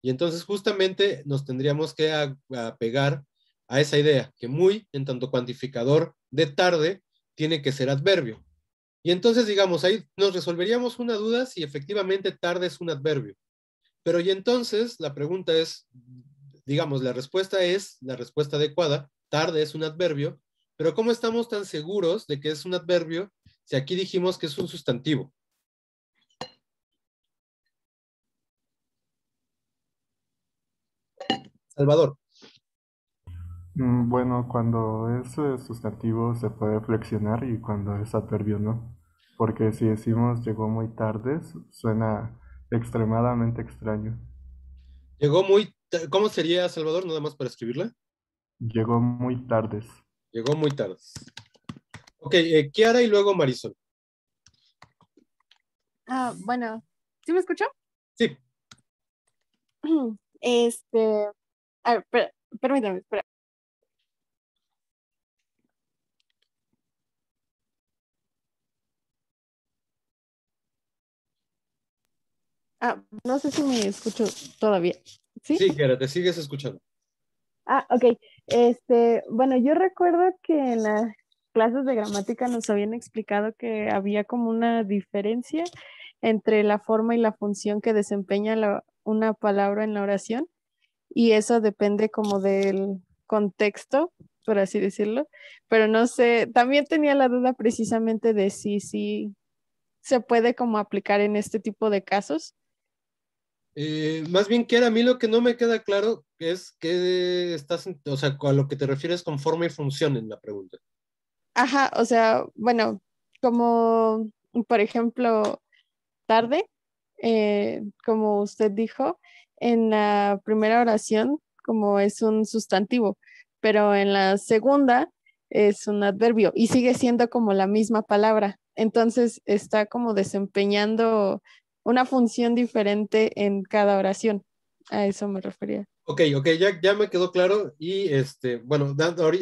Y entonces, justamente, nos tendríamos que apegar a esa idea, que muy, en tanto cuantificador de tarde, tiene que ser adverbio. Y entonces, digamos, ahí nos resolveríamos una duda si efectivamente tarde es un adverbio. Pero y entonces la pregunta es, digamos, la respuesta adecuada, tarde es un adverbio, pero ¿cómo estamos tan seguros de que es un adverbio si aquí dijimos que es un sustantivo? Salvador. Bueno, cuando es sustantivo se puede flexionar y cuando es adverbio no. Porque si decimos llegó muy tarde, suena extremadamente extraño. ¿Cómo sería, Salvador? Nada más para escribirla. Llegó muy tarde. Llegó muy tarde. Ok, Kiara y luego Marisol. Bueno, ¿sí me escuchó? Sí. A ver, permítame, espera. No sé si me escucho todavía. ¿Sí? Sí, Kiara, te sigues escuchando. Ok. Bueno, yo recuerdo que en las clases de gramática nos habían explicado que había como una diferencia entre la forma y la función que desempeña una palabra en la oración, y eso depende como del contexto, por así decirlo, pero no sé, también tenía la duda precisamente de si se puede como aplicar en este tipo de casos. Más bien, Kiara, a mí lo que no me queda claro es que o sea, a lo que te refieres con forma y función en la pregunta. Ajá, o sea, bueno, como por ejemplo, tarde, como usted dijo, en la primera oración, como es un sustantivo, pero en la segunda es un adverbio y sigue siendo como la misma palabra. Entonces está como desempeñando una función diferente en cada oración. A eso me refería. Ok, ya me quedó claro y bueno,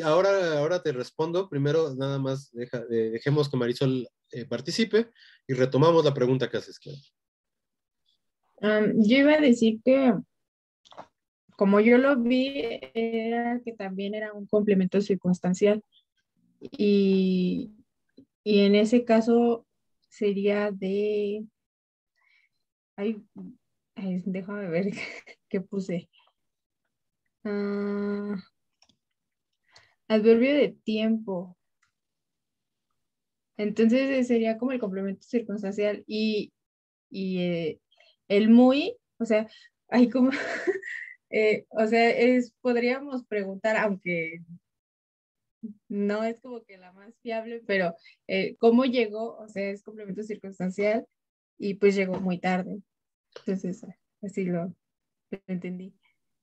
ahora te respondo. Primero, nada más dejemos que Marisol participe y retomamos la pregunta que haces, Kiara. Yo iba a decir que, como yo lo vi, era que también era un complemento circunstancial y, y en ese caso sería de, ay, déjame ver qué puse. Ah, adverbio de tiempo. Entonces sería como el complemento circunstancial y el muy, o sea, hay como, o sea, podríamos preguntar, aunque no es como que la más fiable, pero ¿cómo llegó? O sea, es complemento circunstancial y pues llegó muy tarde. Entonces, así lo entendí.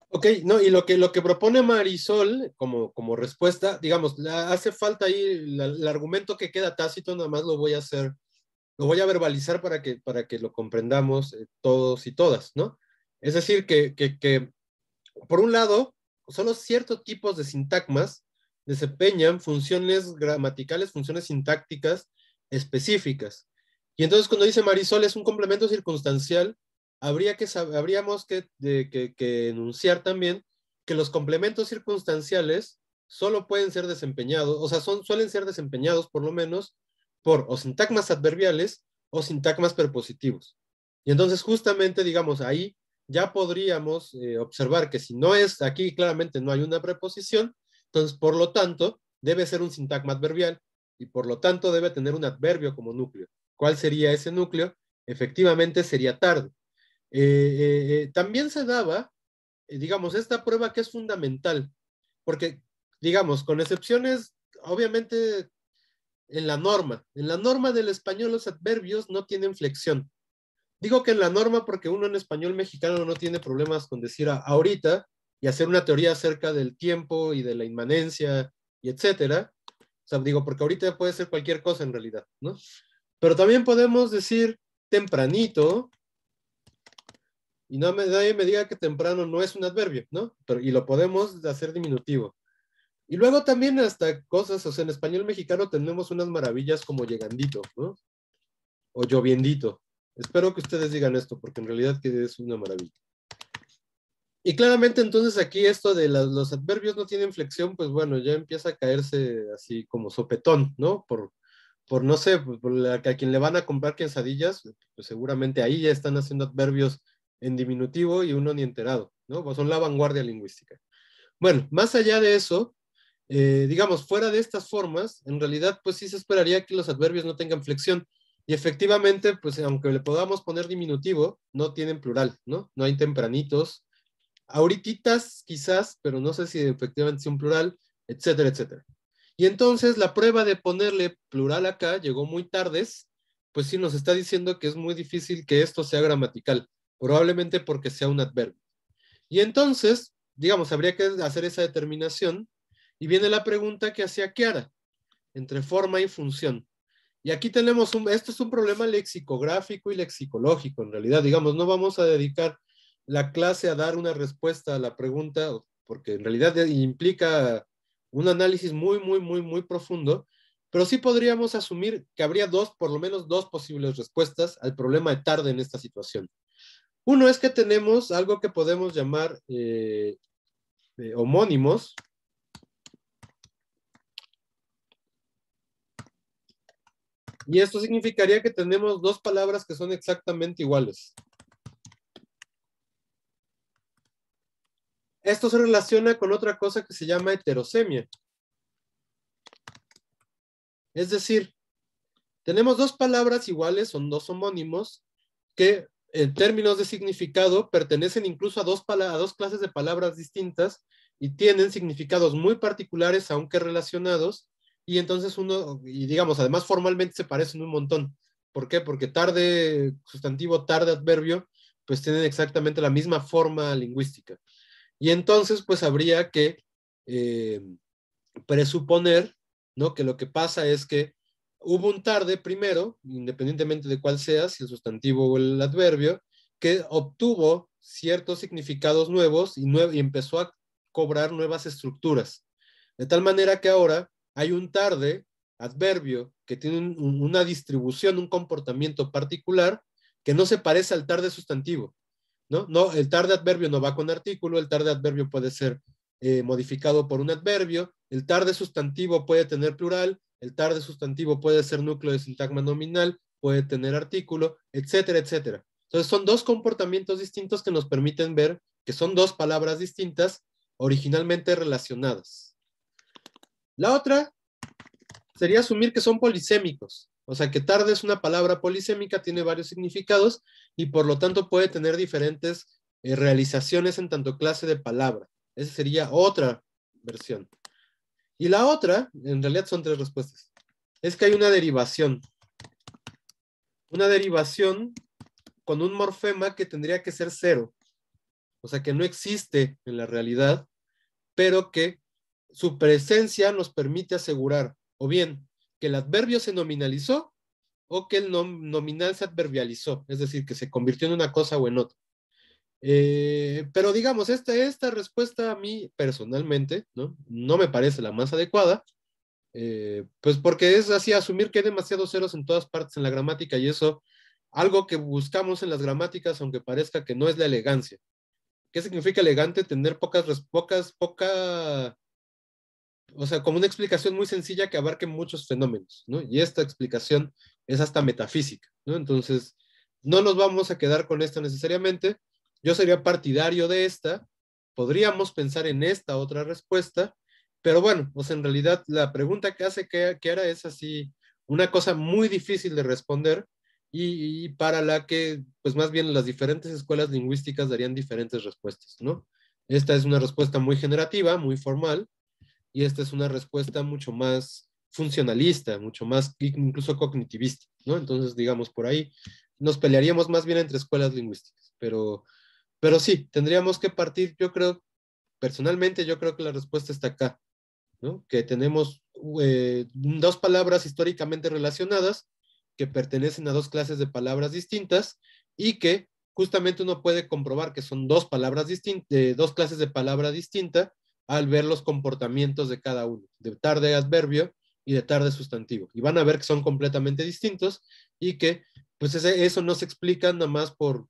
Ok, no, y lo que propone Marisol como respuesta, digamos, hace falta ahí el argumento que queda tácito, nada más lo voy a verbalizar para que lo comprendamos todos y todas, ¿no? Es decir, que por un lado, solo ciertos tipos de sintagmas desempeñan funciones gramaticales, funciones sintácticas específicas. Y entonces cuando dice Marisol es un complemento circunstancial, habríamos que enunciar también que los complementos circunstanciales solo pueden ser desempeñados, o sea, suelen ser desempeñados por lo menos por o sintagmas adverbiales o sintagmas prepositivos. Y entonces justamente, digamos, ahí ya podríamos observar que si no es, aquí claramente no hay una preposición, entonces por lo tanto debe ser un sintagma adverbial y por lo tanto debe tener un adverbio como núcleo. ¿Cuál sería ese núcleo? Efectivamente sería tarde. También se daba, digamos, esta prueba que es fundamental, porque, digamos, con excepciones, obviamente, en la norma del español los adverbios no tienen flexión. Digo que en la norma porque uno en español mexicano no tiene problemas con decir ahorita y hacer una teoría acerca del tiempo y de la inmanencia y etcétera. O sea, digo, porque ahorita puede ser cualquier cosa en realidad, ¿no? Pero también podemos decir tempranito y nadie me diga que temprano no es un adverbio, ¿no? Y lo podemos hacer diminutivo. Y luego también hasta cosas, o sea, en español mexicano tenemos unas maravillas como llegandito, ¿no? O lloviendito. Espero que ustedes digan esto, porque en realidad que es una maravilla. Y claramente entonces aquí esto de los adverbios no tienen flexión, pues bueno, ya empieza a caerse así como sopetón, ¿no? Por no sé, pues a quien le van a comprar quesadillas, pues seguramente ahí ya están haciendo adverbios en diminutivo y uno ni enterado, ¿no? Pues son la vanguardia lingüística. Bueno, más allá de eso, digamos, fuera de estas formas, en realidad, pues sí se esperaría que los adverbios no tengan flexión. Y efectivamente, pues aunque le podamos poner diminutivo, no tienen plural, ¿no? No hay tempranitos. Ahorititas quizás, pero no sé si efectivamente es un plural, etcétera, etcétera. Y entonces la prueba de ponerle plural acá llegó muy tardes, pues sí nos está diciendo que es muy difícil que esto sea gramatical, probablemente porque sea un adverbio. Y entonces, digamos, habría que hacer esa determinación y viene la pregunta que hacía Kiara, entre forma y función. Y aquí tenemos esto es un problema lexicográfico y lexicológico, en realidad, digamos, no vamos a dedicar la clase a dar una respuesta a la pregunta, porque en realidad implica un análisis muy, muy, muy, muy profundo, pero sí podríamos asumir que habría por lo menos dos posibles respuestas al problema de tarde en esta situación. Uno es que tenemos algo que podemos llamar homónimos, y esto significaría que tenemos dos palabras que son exactamente iguales. Esto se relaciona con otra cosa que se llama heterosemia. Es decir, tenemos dos palabras iguales, son dos homónimos, que en términos de significado pertenecen incluso a dos clases de palabras distintas y tienen significados muy particulares, aunque relacionados, y entonces y digamos, además formalmente se parecen un montón. ¿Por qué? Porque tarde sustantivo, tarde adverbio, pues tienen exactamente la misma forma lingüística. Y entonces, pues habría que presuponer, ¿no? Que lo que pasa es que hubo un tarde primero, independientemente de cuál sea, si el sustantivo o el adverbio, que obtuvo ciertos significados nuevos y empezó a cobrar nuevas estructuras. De tal manera que ahora hay un tarde adverbio que tiene una distribución, un comportamiento particular que no se parece al tarde sustantivo. ¿No? El tarde adverbio no va con artículo, el tarde adverbio puede ser modificado por un adverbio, el tarde sustantivo puede tener plural, el tarde sustantivo puede ser núcleo de sintagma nominal, puede tener artículo, etcétera, etcétera. Entonces son dos comportamientos distintos que nos permiten ver que son dos palabras distintas originalmente relacionadas. La otra sería asumir que son polisémicos. O sea, que tarde es una palabra polisémica, tiene varios significados y por lo tanto puede tener diferentes realizaciones en tanto clase de palabra. Esa sería otra versión. Y la otra, en realidad son tres respuestas, es que hay una derivación. Una derivación con un morfema que tendría que ser cero. O sea, que no existe en la realidad, pero que su presencia nos permite asegurar, o bien, que el adverbio se nominalizó o que el nominal se adverbializó, es decir, que se convirtió en una cosa o en otra. Pero digamos, esta respuesta a mí personalmente, no me parece la más adecuada, pues porque es así asumir que hay demasiados ceros en todas partes en la gramática y eso, algo que buscamos en las gramáticas, aunque parezca que no es la elegancia. ¿Qué significa elegante? Tener o sea, como una explicación muy sencilla que abarque muchos fenómenos, ¿no? Y esta explicación es hasta metafísica, ¿no? Entonces, no nos vamos a quedar con esta necesariamente. Yo sería partidario de esta. Podríamos pensar en esta otra respuesta, pero bueno, pues en realidad la pregunta que hace Kiara es así, una cosa muy difícil de responder y para la que, pues más bien las diferentes escuelas lingüísticas darían diferentes respuestas, ¿no? Esta es una respuesta muy generativa, muy formal, y esta es una respuesta mucho más funcionalista, mucho más incluso cognitivista, ¿no? Entonces, digamos, por ahí nos pelearíamos más bien entre escuelas lingüísticas, pero sí, tendríamos que partir, yo creo, personalmente yo creo que la respuesta está acá, ¿no? Que tenemos dos palabras históricamente relacionadas que pertenecen a dos clases de palabras distintas y que justamente uno puede comprobar que son dos palabras distintas, dos clases de palabra distinta al ver los comportamientos de cada uno, de tarde adverbio y de tarde sustantivo. Y van a ver que son completamente distintos y que pues eso no se explica nada más por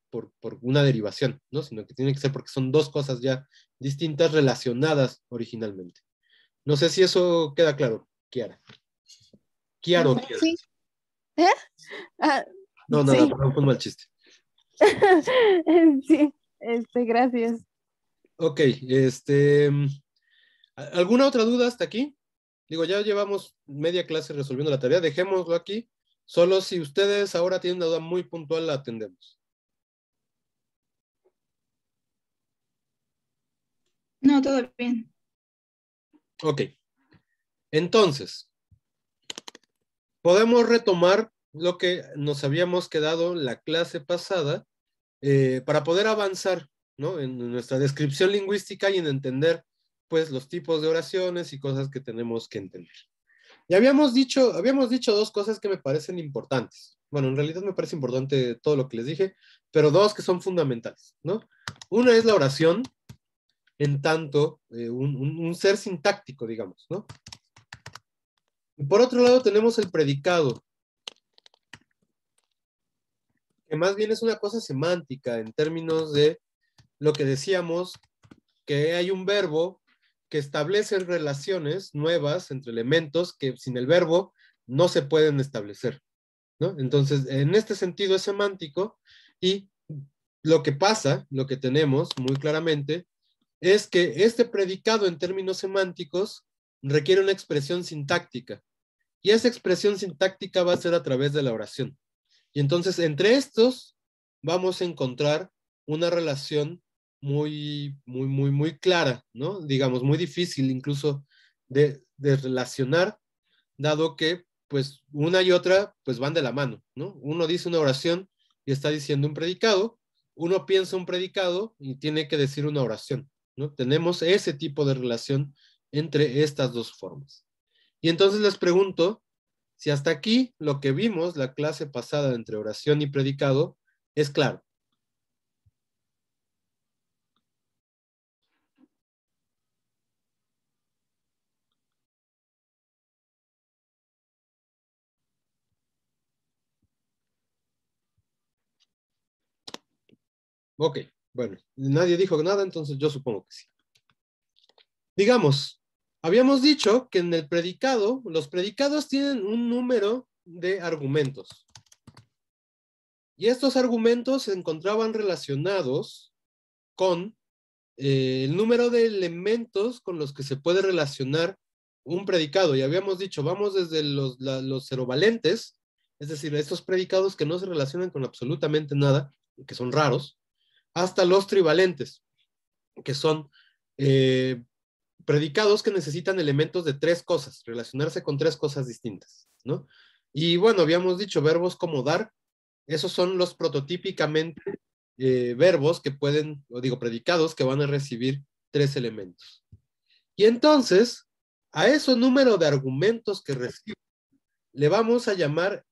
una derivación, ¿no? Sino que tiene que ser porque son dos cosas ya distintas relacionadas originalmente. No sé si eso queda claro, Kiara. Kiara o Kiara. Sí. ¿Eh? Ah, No, nada, sí. no fue un mal chiste. Sí, gracias. Ok, ¿alguna otra duda hasta aquí? Digo, ya llevamos media clase resolviendo la tarea, dejémoslo aquí. Solo si ustedes ahora tienen una duda muy puntual, la atendemos. No, todo bien. Ok, entonces, podemos retomar lo que nos habíamos quedado la clase pasada para poder avanzar, ¿no? En nuestra descripción lingüística y en entender, pues, los tipos de oraciones y cosas que tenemos que entender. Y habíamos dicho dos cosas que me parecen importantes. Bueno, en realidad me parece importante todo lo que les dije, pero dos que son fundamentales, ¿no? Una es la oración, en tanto un ser sintáctico, digamos, ¿no? Y por otro lado tenemos el predicado, que más bien es una cosa semántica en términos de lo que decíamos, que hay un verbo que establece relaciones nuevas entre elementos que sin el verbo no se pueden establecer, ¿no? Entonces, en este sentido es semántico y lo que pasa, lo que tenemos muy claramente, es que este predicado en términos semánticos requiere una expresión sintáctica y esa expresión sintáctica va a ser a través de la oración. Y entonces, entre estos vamos a encontrar una relación muy clara, ¿no? Digamos, muy difícil incluso de relacionar, dado que, pues, una y otra, pues, van de la mano, ¿no? Uno dice una oración y está diciendo un predicado, uno piensa un predicado y tiene que decir una oración, ¿no? Tenemos ese tipo de relación entre estas dos formas. Y entonces les pregunto, si hasta aquí lo que vimos la clase pasada entre oración y predicado es claro. Ok, bueno, nadie dijo nada, entonces yo supongo que sí. Digamos, habíamos dicho que en el predicado, los predicados tienen un número de argumentos. Y estos argumentos se encontraban relacionados con el número de elementos con los que se puede relacionar un predicado. Y habíamos dicho, vamos desde los cerovalentes, es decir, estos predicados que no se relacionan con absolutamente nada, que son raros, hasta los trivalentes, que son predicados que necesitan elementos de tres cosas, relacionarse con tres cosas distintas, ¿no? Y bueno, habíamos dicho verbos como dar, esos son los prototípicamente verbos que pueden, o digo, predicados que van a recibir tres elementos. Y entonces, a ese número de argumentos que recibe, le vamos a llamar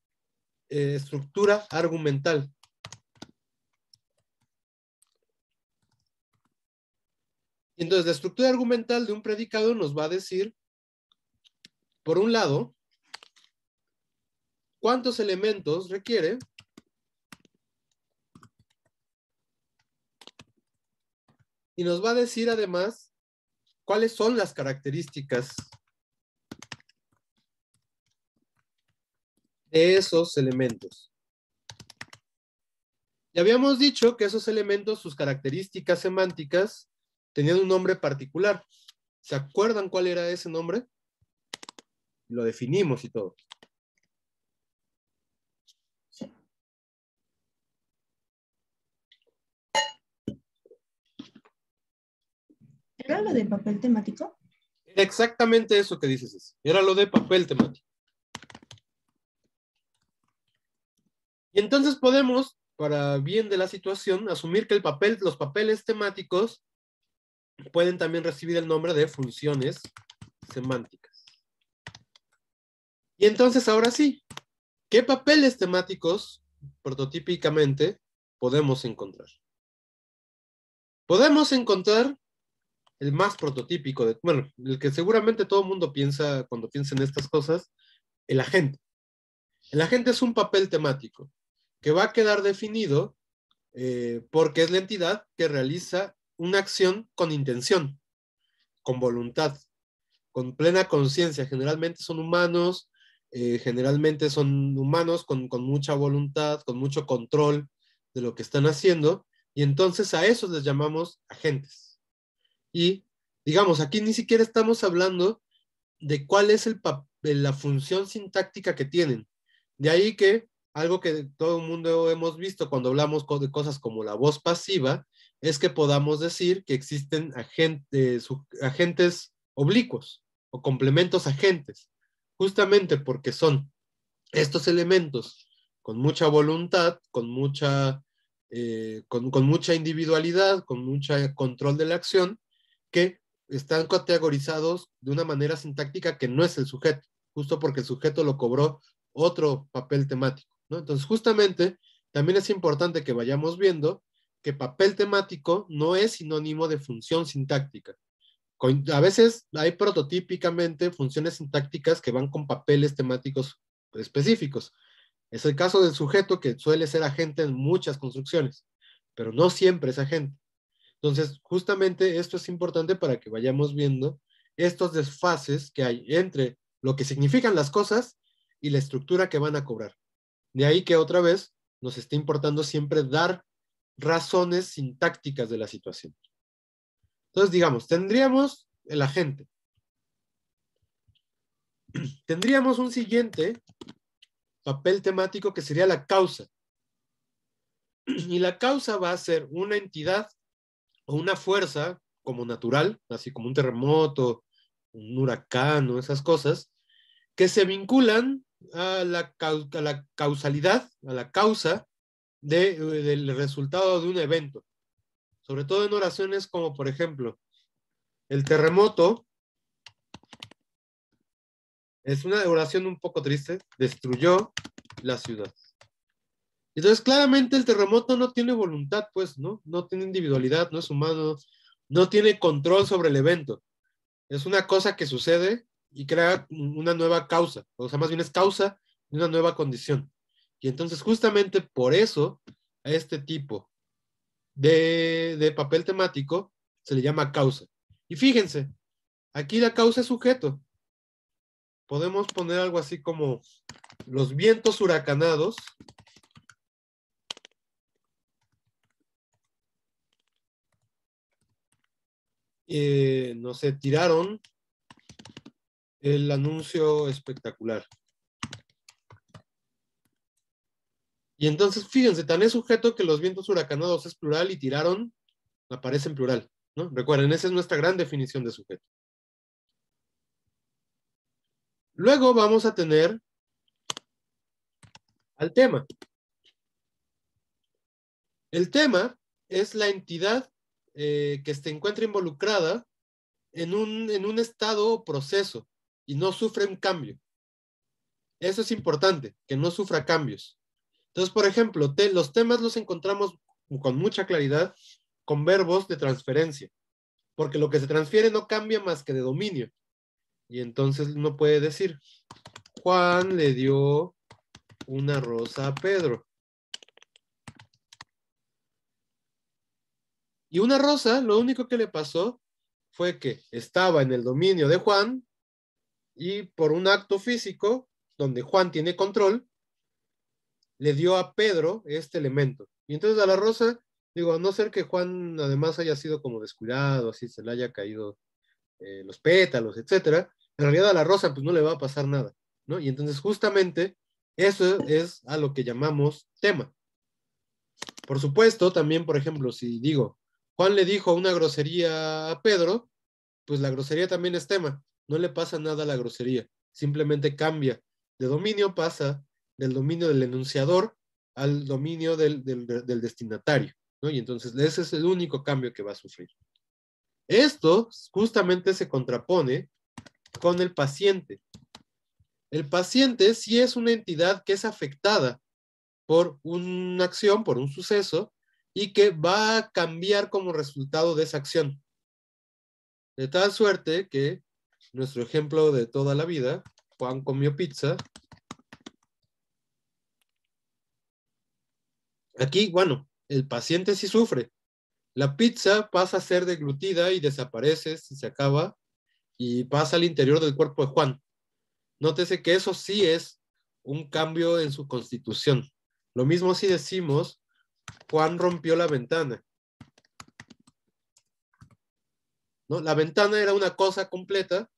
estructura argumental. Y entonces, la estructura argumental de un predicado nos va a decir, por un lado, cuántos elementos requiere, y nos va a decir además cuáles son las características de esos elementos. Ya habíamos dicho que esos elementos, sus características semánticas, tenían un nombre particular. ¿Se acuerdan cuál era ese nombre? Lo definimos y todo. ¿Era lo de papel temático? Era exactamente eso que dices, Ceci. Era lo de papel temático. Y entonces podemos, para bien de la situación, asumir que los papeles temáticos pueden también recibir el nombre de funciones semánticas. Y entonces ahora sí, ¿qué papeles temáticos prototípicamente podemos encontrar? Podemos encontrar el más prototípico, bueno, el que seguramente todo el mundo piensa cuando piensa en estas cosas, el agente. El agente es un papel temático. que va a quedar definido porque es la entidad que realiza una acción con intención, con voluntad, con plena conciencia. Generalmente son humanos con mucha voluntad, con mucho control de lo que están haciendo, y entonces a esos les llamamos agentes. Y digamos, aquí ni siquiera estamos hablando de cuál es la función sintáctica que tienen. De ahí que algo que todo el mundo hemos visto cuando hablamos de cosas como la voz pasiva, es que podamos decir que existen agentes oblicuos o complementos agentes, justamente porque son estos elementos con mucha voluntad, con mucha individualidad, con mucho control de la acción, que están categorizados de una manera sintáctica que no es el sujeto, justo porque el sujeto lo cobró otro papel temático, ¿no? Entonces, justamente, también es importante que vayamos viendo que papel temático no es sinónimo de función sintáctica. A veces hay prototípicamente funciones sintácticas que van con papeles temáticos específicos. Es el caso del sujeto, que suele ser agente en muchas construcciones, pero no siempre es agente. Entonces, justamente esto es importante para que vayamos viendo estos desfases que hay entre lo que significan las cosas y la estructura que van a cobrar. De ahí que otra vez nos está importando siempre dar razones sintácticas de la situación. Entonces, digamos, tendríamos el agente. Tendríamos un siguiente papel temático que sería la causa. Y la causa va a ser una entidad o una fuerza como natural, así como un terremoto, un huracán o esas cosas, que se vinculan a la causalidad, a la causa del resultado de un evento. Sobre todo en oraciones como, por ejemplo, el terremoto. Es una oración un poco triste. Destruyó la ciudad. Entonces, claramente el terremoto no tiene voluntad, pues, ¿no? No tiene individualidad, no es humano, no tiene control sobre el evento. Es una cosa que sucede y crea una nueva causa. O sea, más bien es causa de una nueva condición. Y entonces, justamente por eso, a este tipo de papel temático se le llama causa. Y fíjense, aquí la causa es sujeto. Podemos poner algo así como los vientos huracanados no sé, tiraron el anuncio espectacular. Y entonces, fíjense, tan es sujeto que los vientos huracanados es plural y tiraron aparece en plural, ¿no? Recuerden, esa es nuestra gran definición de sujeto. Luego vamos a tener al tema. El tema es la entidad que se encuentra involucrada en un estado o proceso y no sufre un cambio. Eso es importante, que no sufra cambios. Entonces, por ejemplo, los temas los encontramos con mucha claridad con verbos de transferencia, porque lo que se transfiere no cambia más que de dominio. Y entonces uno puede decir, Juan le dio una rosa a Pedro. Y una rosa, lo único que le pasó fue que estaba en el dominio de Juan y por un acto físico, donde Juan tiene control, le dio a Pedro este elemento. Y entonces a la rosa, digo, a no ser que Juan además haya sido como descuidado, así se le haya caído los pétalos, etcétera, en realidad a la rosa pues no le va a pasar nada, ¿no? Y entonces justamente eso es a lo que llamamos tema. Por supuesto, también, por ejemplo, si digo, Juan le dijo una grosería a Pedro, pues la grosería también es tema. No le pasa nada a la grosería. Simplemente cambia. De dominio pasa del dominio del enunciador al dominio del destinatario, ¿no? Y entonces ese es el único cambio que va a sufrir. Esto justamente se contrapone con el paciente. El paciente sí es una entidad que es afectada por una acción, por un suceso, y que va a cambiar como resultado de esa acción. De tal suerte que nuestro ejemplo de toda la vida, Juan comió pizza, Aquí, bueno, el paciente sí sufre. La pizza pasa a ser deglutida y desaparece, si se acaba, y pasa al interior del cuerpo de Juan. Nótese que eso sí es un cambio en su constitución. Lo mismo si decimos, Juan rompió la ventana. ¿No? La ventana era una cosa completa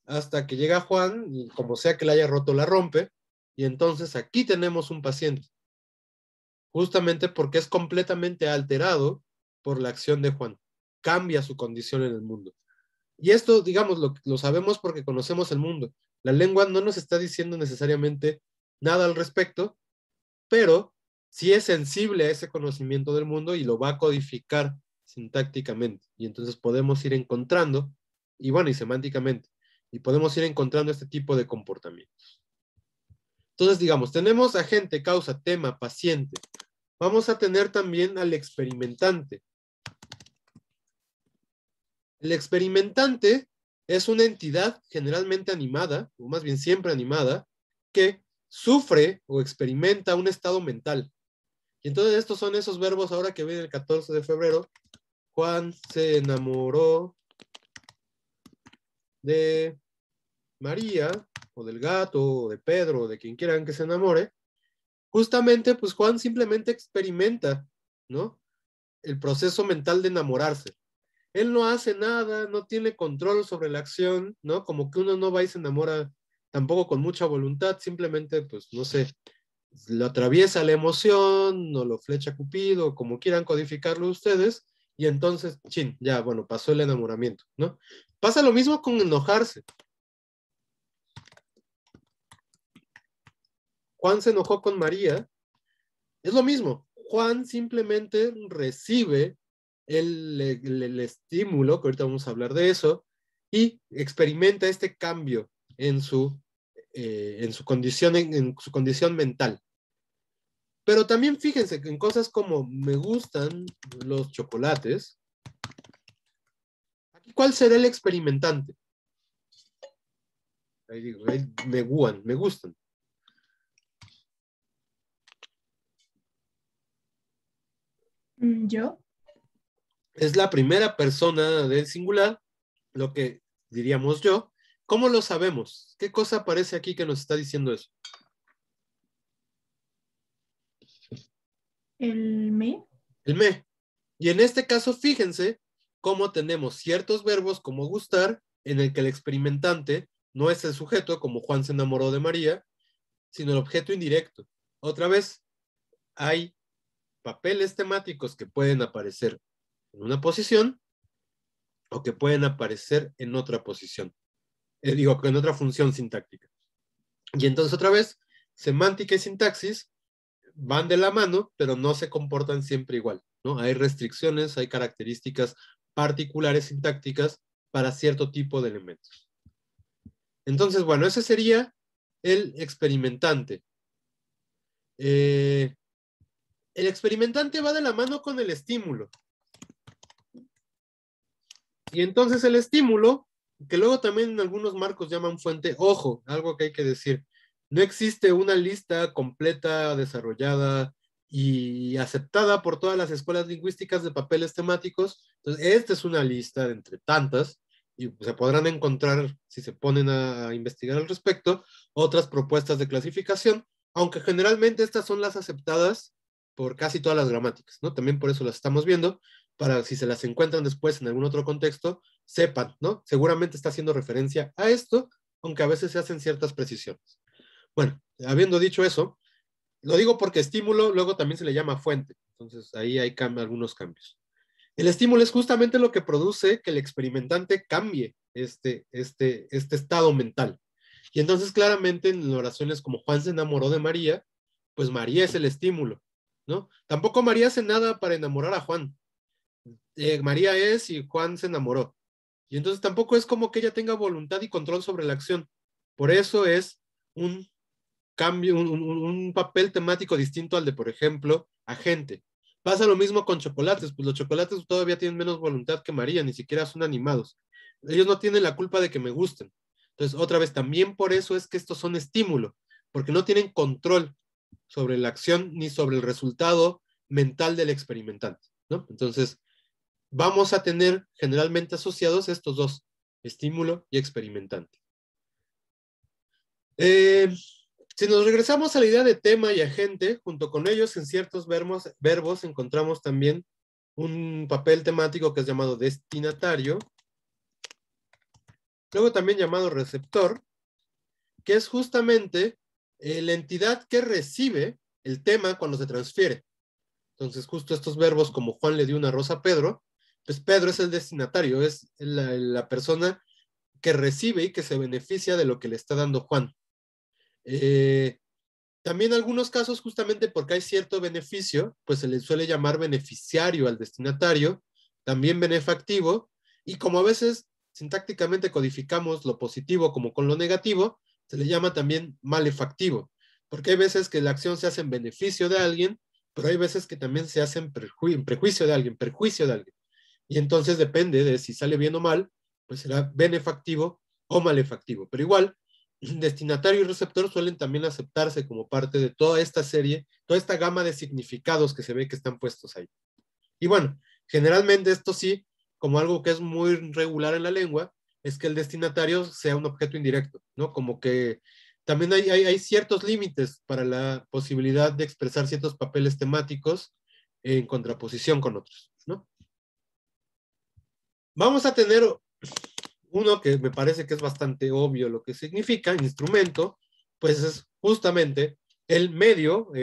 hasta que llega Juan, y como sea que la haya roto, la rompe, y entonces aquí tenemos un paciente. Justamente porque es completamente alterado por la acción de Juan. Cambia su condición en el mundo. Y esto, digamos, lo sabemos porque conocemos el mundo. La lengua no nos está diciendo necesariamente nada al respecto, pero sí es sensible a ese conocimiento del mundo y lo va a codificar sintácticamente. Y entonces podemos ir encontrando, y bueno, y semánticamente, y podemos ir encontrando este tipo de comportamientos. Entonces, digamos, tenemos agente, causa, tema, paciente. Vamos a tener también al experimentante. El experimentante es una entidad generalmente animada, o más bien siempre animada, que sufre o experimenta un estado mental. Y entonces estos son esos verbos ahora que viene el 14 de febrero. Juan se enamoró de María, o del gato, o de Pedro, o de quien quieran que se enamore. Justamente, pues Juan simplemente experimenta, ¿no? El proceso mental de enamorarse. Él no hace nada, no tiene control sobre la acción, ¿no? Como que uno no va y se enamora tampoco con mucha voluntad, simplemente, pues, no sé, lo atraviesa la emoción, o lo flecha Cupido, como quieran codificarlo ustedes, y entonces, chin, ya, bueno, pasó el enamoramiento, ¿no? Pasa lo mismo con enojarse. Juan se enojó con María, es lo mismo. Juan simplemente recibe el estímulo, que ahorita vamos a hablar de eso, y experimenta este cambio en su condición, en su condición mental. Pero también fíjense que en cosas como me gustan los chocolates. Aquí, ¿cuál será el experimentante? Ahí digo, me gustan. ¿Yo? Es la primera persona del singular, lo que diríamos yo. ¿Cómo lo sabemos? ¿Qué cosa aparece aquí que nos está diciendo eso? ¿El me? El me. Y en este caso, fíjense cómo tenemos ciertos verbos como gustar, en el que el experimentante no es el sujeto, como Juan se enamoró de María, sino el objeto indirecto. Otra vez, hay papeles temáticos que pueden aparecer en una posición o que pueden aparecer en otra posición. Digo, en otra función sintáctica. Y entonces otra vez, semántica y sintaxis van de la mano, pero no se comportan siempre igual, ¿no? Hay restricciones, hay características particulares sintácticas para cierto tipo de elementos. Entonces, bueno, ese sería el experimentante. El experimentante va de la mano con el estímulo. Y entonces el estímulo, que luego también en algunos marcos llaman fuente, ojo, algo que hay que decir, no existe una lista completa, desarrollada y aceptada por todas las escuelas lingüísticas de papeles temáticos. Entonces, esta es una lista de entre tantas, y se podrán encontrar, si se ponen a investigar al respecto, otras propuestas de clasificación, aunque generalmente estas son las aceptadas por casi todas las gramáticas, ¿no? También por eso las estamos viendo, para si se las encuentran después en algún otro contexto, sepan, ¿no? Seguramente está haciendo referencia a esto, aunque a veces se hacen ciertas precisiones. Bueno, habiendo dicho eso, lo digo porque estímulo luego también se le llama fuente, entonces ahí hay algunos cambios. El estímulo es justamente lo que produce que el experimentante cambie este estado mental. Y entonces claramente en oraciones como Juan se enamoró de María, pues María es el estímulo, ¿no? Tampoco María hace nada para enamorar a Juan. María es y Juan se enamoró. Y entonces tampoco es como que ella tenga voluntad y control sobre la acción. Por eso es un cambio, un papel temático distinto al de, por ejemplo, agente. Pasa lo mismo con chocolates, pues los chocolates todavía tienen menos voluntad que María, ni siquiera son animados. Ellos no tienen la culpa de que me gusten. Entonces, otra vez, también por eso es que estos son estímulo, porque no tienen control sobre la acción, ni sobre el resultado, mental del experimentante, ¿no? Entonces, vamos a tener generalmente asociados estos dos, estímulo y experimentante. Si nos regresamos a la idea de tema y agente, junto con ellos en ciertos verbos encontramos también un papel temático que es llamado destinatario, luego también llamado receptor, que es justamente la entidad que recibe el tema cuando se transfiere. Entonces, justo estos verbos como Juan le dio una rosa a Pedro, pues Pedro es el destinatario, es la persona que recibe y que se beneficia de lo que le está dando Juan. También en algunos casos, justamente porque hay cierto beneficio, pues se le suele llamar beneficiario al destinatario, también benefactivo, y como a veces sintácticamente codificamos lo positivo como con lo negativo, se le llama también malefactivo, porque hay veces que la acción se hace en beneficio de alguien, pero hay veces que también se hace en prejuicio de alguien, perjuicio de alguien. Y entonces depende de si sale bien o mal, pues será benefactivo o malefactivo. Pero igual, destinatario y receptor suelen también aceptarse como parte de toda esta serie, toda esta gama de significados que se ve que están puestos ahí. Y bueno, generalmente esto sí, como algo que es muy regular en la lengua, es que el destinatario sea un objeto indirecto, ¿no? Como que también hay ciertos límites para la posibilidad de expresar ciertos papeles temáticos en contraposición con otros, ¿no? Vamos a tener uno que me parece que es bastante obvio lo que significa, instrumento, pues es justamente el medio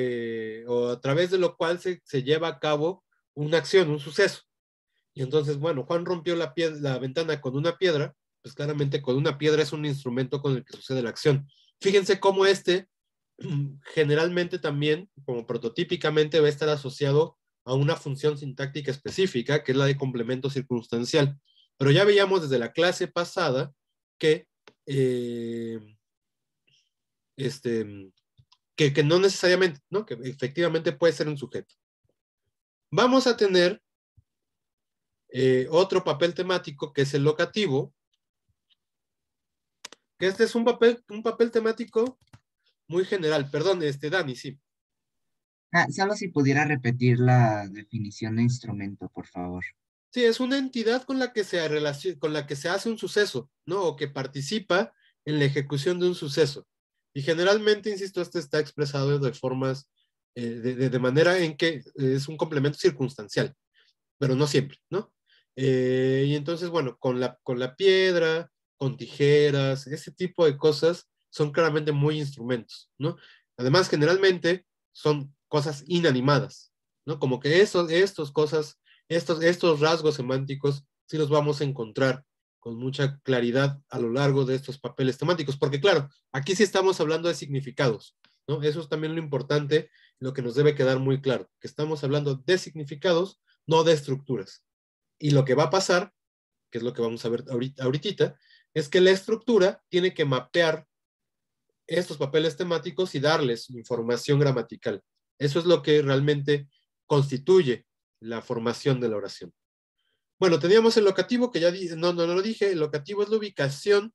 o a través de lo cual se lleva a cabo una acción, un suceso. Y entonces, bueno, Juan rompió la ventana con una piedra, pues claramente con una piedra es un instrumento con el que sucede la acción. Fíjense cómo generalmente también, como prototípicamente, va a estar asociado a una función sintáctica específica, que es la de complemento circunstancial. Pero ya veíamos desde la clase pasada que, que no necesariamente, ¿no? Que efectivamente puede ser un sujeto. Vamos a tener otro papel temático que es el locativo, que este es un papel temático muy general. Perdón, Dani, sí. Solo si pudiera repetir la definición de instrumento, por favor. Sí, es una entidad con la que se hace un suceso, ¿no? O que participa en la ejecución de un suceso. Y generalmente, insisto, este está expresado de formas, de manera en que es un complemento circunstancial, pero no siempre, ¿no? Y entonces, bueno, con la piedra, con tijeras, ese tipo de cosas son claramente muy instrumentos, ¿no? Además, generalmente son cosas inanimadas, ¿no? Como que estos rasgos semánticos sí los vamos a encontrar con mucha claridad a lo largo de estos papeles temáticos, porque claro, aquí sí estamos hablando de significados, ¿no? Eso es también lo importante, lo que nos debe quedar muy claro, que estamos hablando de significados, no de estructuras. Y lo que va a pasar, que es lo que vamos a ver ahorita, es que la estructura tiene que mapear estos papeles temáticos y darles información gramatical. Eso es lo que realmente constituye la formación de la oración. Bueno, teníamos el locativo, que ya no lo dije. El locativo es la ubicación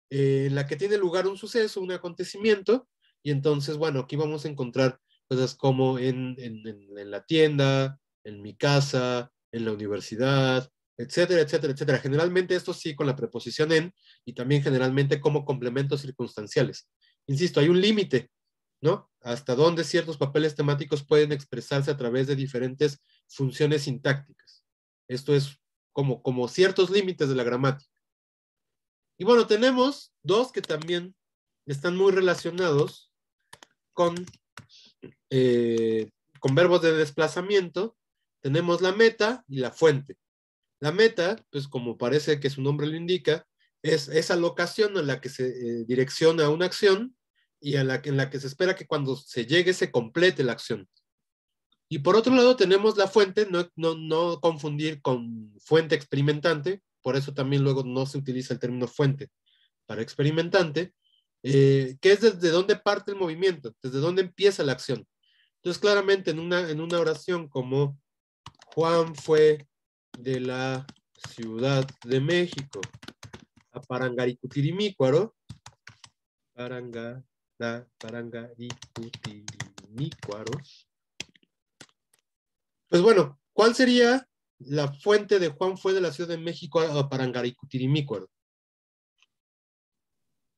en la que tiene lugar un suceso, un acontecimiento, y entonces, bueno, aquí vamos a encontrar cosas como en la tienda, en mi casa, en la universidad, etcétera, etcétera, etcétera. Generalmente esto sí con la preposición en, y también generalmente como complementos circunstanciales. Insisto, hay un límite, ¿no? Hasta dónde ciertos papeles temáticos pueden expresarse a través de diferentes funciones sintácticas. Esto es como ciertos límites de la gramática. Y bueno, tenemos dos que también están muy relacionados con verbos de desplazamiento. Tenemos la meta y la fuente. La meta, pues como parece que su nombre lo indica, es esa locación en la que se direcciona una acción y en la que se espera que cuando se llegue se complete la acción. Y por otro lado tenemos la fuente, no confundir con fuente experimentante, por eso también luego no se utiliza el término fuente para experimentante, que es desde dónde parte el movimiento, desde dónde empieza la acción. Entonces claramente en una oración como Juan fue de la Ciudad de México a Parangaricutirimícuaro, Parangaricutirimícuaro, Pues bueno, ¿cuál sería la fuente de Juan fue de la Ciudad de México a Parangaricutirimícuaro?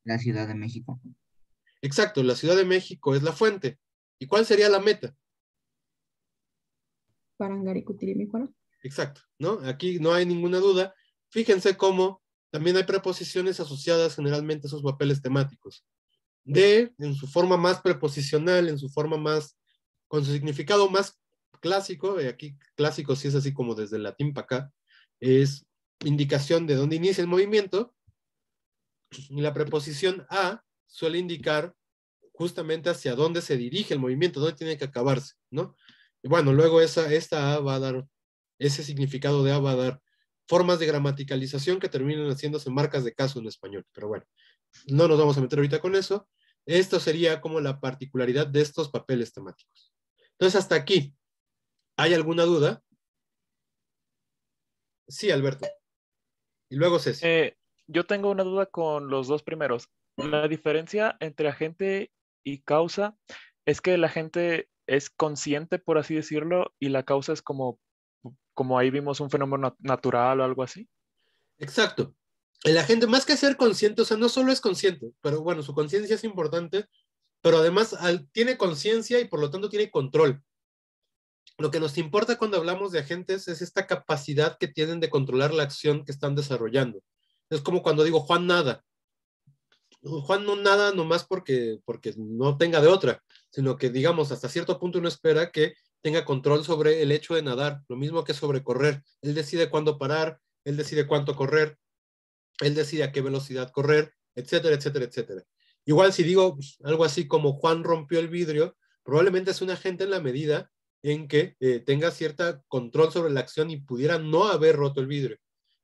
La Ciudad de México. Exacto, la Ciudad de México es la fuente. ¿Y cuál sería la meta? Parangaricutirimícuaro. Exacto, ¿no? Aquí no hay ninguna duda. Fíjense cómo también hay preposiciones asociadas generalmente a esos papeles temáticos. De, en su forma más preposicional, en su forma más, con su significado más clásico, y aquí clásico sí es así como desde el latín para acá, es indicación de dónde inicia el movimiento, y la preposición a suele indicar justamente hacia dónde se dirige el movimiento, dónde tiene que acabarse, ¿no? Y bueno, luego esta A va a dar, ese significado de A va a dar formas de gramaticalización que terminan haciéndose marcas de caso en español, pero bueno, no nos vamos a meter ahorita con eso. Esto sería como la particularidad de estos papeles temáticos. Entonces, hasta aquí, ¿hay alguna duda? Sí, Alberto. Y luego Ceci. Yo tengo una duda con los dos primeros. La diferencia entre agente y causa es que el agente es consciente, por así decirlo, y la causa es como ahí vimos un fenómeno natural o algo así. Exacto. El agente, más que ser consciente, o sea, no solo es consciente, pero bueno, su conciencia es importante, pero además tiene conciencia y por lo tanto tiene control. Lo que nos importa cuando hablamos de agentes es esta capacidad que tienen de controlar la acción que están desarrollando. Es como cuando digo Juan nada. Juan no nada nomás porque no tenga de otra, sino que digamos hasta cierto punto uno espera que tenga control sobre el hecho de nadar, lo mismo que sobre correr. Él decide cuándo parar, él decide cuánto correr, él decide a qué velocidad correr, etcétera, etcétera, etcétera. Igual si digo pues, algo así como Juan rompió el vidrio, probablemente es un agente en la medida en que tenga cierta control sobre la acción y pudiera no haber roto el vidrio.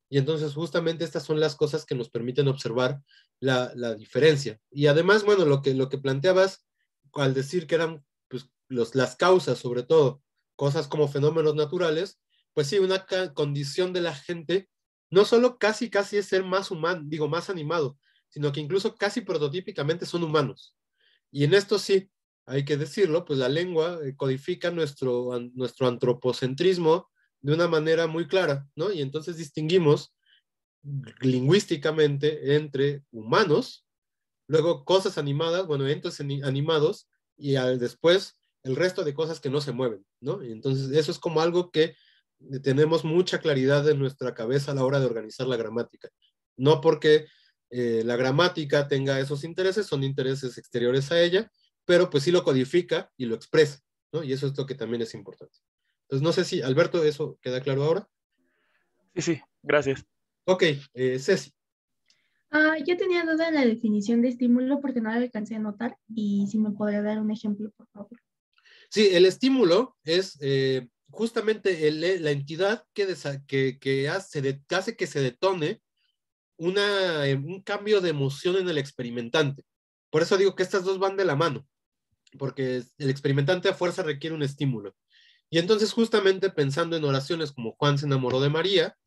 Y entonces justamente estas son las cosas que nos permiten observar la diferencia. Y además, bueno, lo que planteabas al decir que eran pues, las causas, sobre todo, cosas como fenómenos naturales, pues sí, una condición de la gente no solo casi es ser más humano, digo, más animado, sino que incluso casi prototípicamente son humanos. Y en esto sí, hay que decirlo, pues la lengua codifica nuestro antropocentrismo de una manera muy clara, ¿no? Y entonces distinguimos lingüísticamente entre humanos, luego cosas animadas, bueno, entes animados, y después el resto de cosas que no se mueven, ¿no? Y entonces eso es como algo que tenemos mucha claridad en nuestra cabeza a la hora de organizar la gramática. No porque la gramática tenga esos intereses, son intereses exteriores a ella, pero pues sí lo codifica y lo expresa, ¿no? Y eso es lo que también es importante. Entonces, no sé si, Alberto, ¿eso queda claro ahora? Sí, gracias. Ok, Ceci. Yo tenía duda en la definición de estímulo porque no la alcancé a notar y si me podría dar un ejemplo, por favor. Sí, el estímulo es justamente la entidad que hace que se detone un cambio de emoción en el experimentante. Por eso digo que estas dos van de la mano, porque el experimentante a fuerza requiere un estímulo. Y entonces justamente pensando en oraciones como Juan se enamoró de María,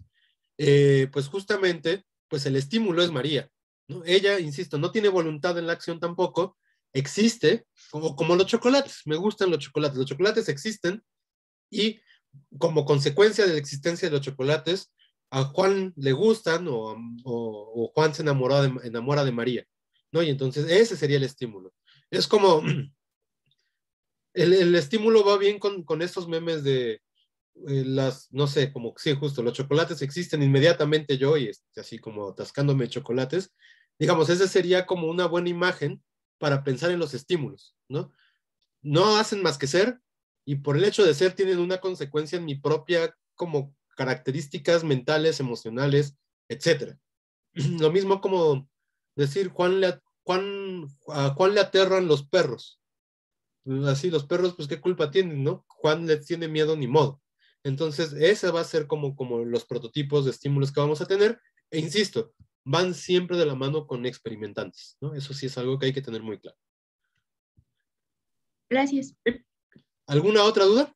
pues justamente pues el estímulo es María, ¿no? Ella, insisto, no tiene voluntad en la acción tampoco, existe, como los chocolates, me gustan los chocolates existen y como consecuencia de la existencia de los chocolates, a Juan le gustan o Juan se enamora de María, ¿no? Y entonces ese sería el estímulo. Es como, el estímulo va bien con estos memes de no sé, como, sí, justo, los chocolates existen inmediatamente yo y así como atascándome chocolates. Digamos, esa sería como una buena imagen para pensar en los estímulos, ¿no? No hacen más que ser y por el hecho de ser tienen una consecuencia en mi propia como características mentales, emocionales, etcétera. Lo mismo como decir a Juan le aterran los perros. Así los perros, pues qué culpa tienen, ¿no? Juan les tiene miedo ni modo. Entonces, ese va a ser como los prototipos de estímulos que vamos a tener. E insisto, van siempre de la mano con experimentantes, ¿no? Eso sí es algo que hay que tener muy claro. Gracias. ¿Alguna otra duda?